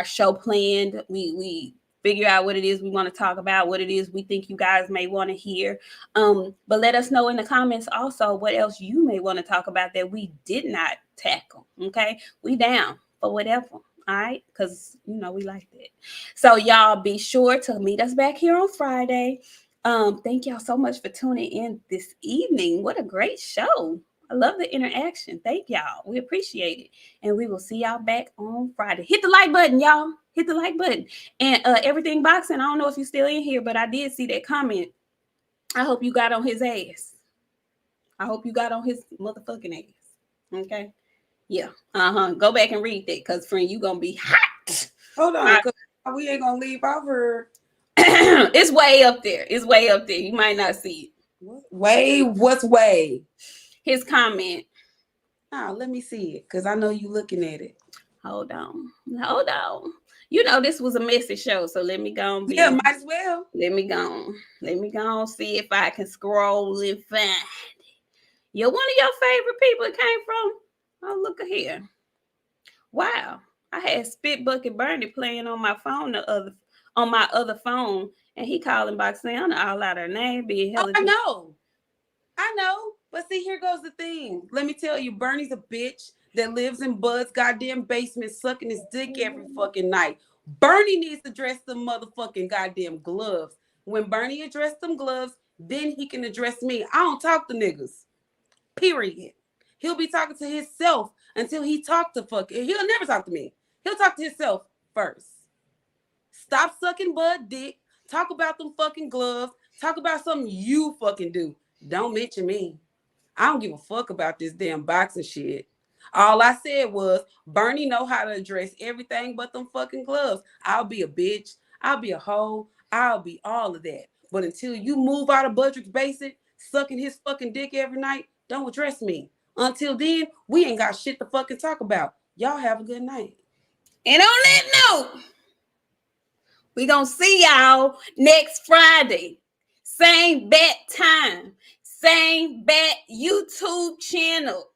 show planned. We figure out what it is we want to talk about, what it is we think you guys may want to hear. But let us know in the comments also what else you may want to talk about that we did not tackle. Okay, we down for whatever. All right, because we like that. So y'all be sure to meet us back here on Friday. Thank y'all so much for tuning in this evening. What a great show. I love the interaction. Thank y'all. We appreciate it. And we will see y'all back on Friday. Hit the like button, y'all. Hit the like button. And Everything Boxing, I don't know if you're still in here, but I did see that comment. I hope you got on his ass. I hope you got on his motherfucking ass. Okay? Yeah. Go back and read that, because, friend, you going to be hot. Hold on. We ain't going to leave out her. It's way up there. It's way up there. You might not see it. What's way? His comment. Oh, let me see it, because I know you looking at it. Hold on. This was a messy show, so let me go and might as well. Let me go and see if I can scroll and find it. You're one of your favorite people it came from. Oh, look at here. Wow. I had Spit Bucket Bernie playing on my phone on my other phone, and he calling Boxiana all out her name. I know. But see, here goes the thing. Let me tell you, Bernie's a bitch that lives in Bud's goddamn basement sucking his dick every fucking night. Bernie needs to dress them motherfucking goddamn gloves. When Bernie addressed them gloves, then he can address me. I don't talk to niggas. Period. He'll be talking to himself until he talk to fucking. He'll never talk to me. He'll talk to himself first. Stop sucking Bud dick. Talk about them fucking gloves. Talk about something you fucking do. Don't mention me. I don't give a fuck about this damn boxing shit. All I said was Bernie know how to address everything but them fucking gloves. I'll be a bitch. I'll be a hoe. I'll be all of that. But until you move out of Budrick's basement, sucking his fucking dick every night, don't address me. Until then, we ain't got shit to fucking talk about. Y'all have a good night. And on that note, we gonna see y'all next Friday. Same bat time. Same bat YouTube channel.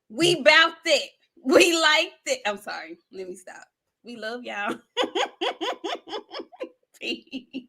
We bout that. We like that. I'm sorry. Let me stop. We love y'all. Peace.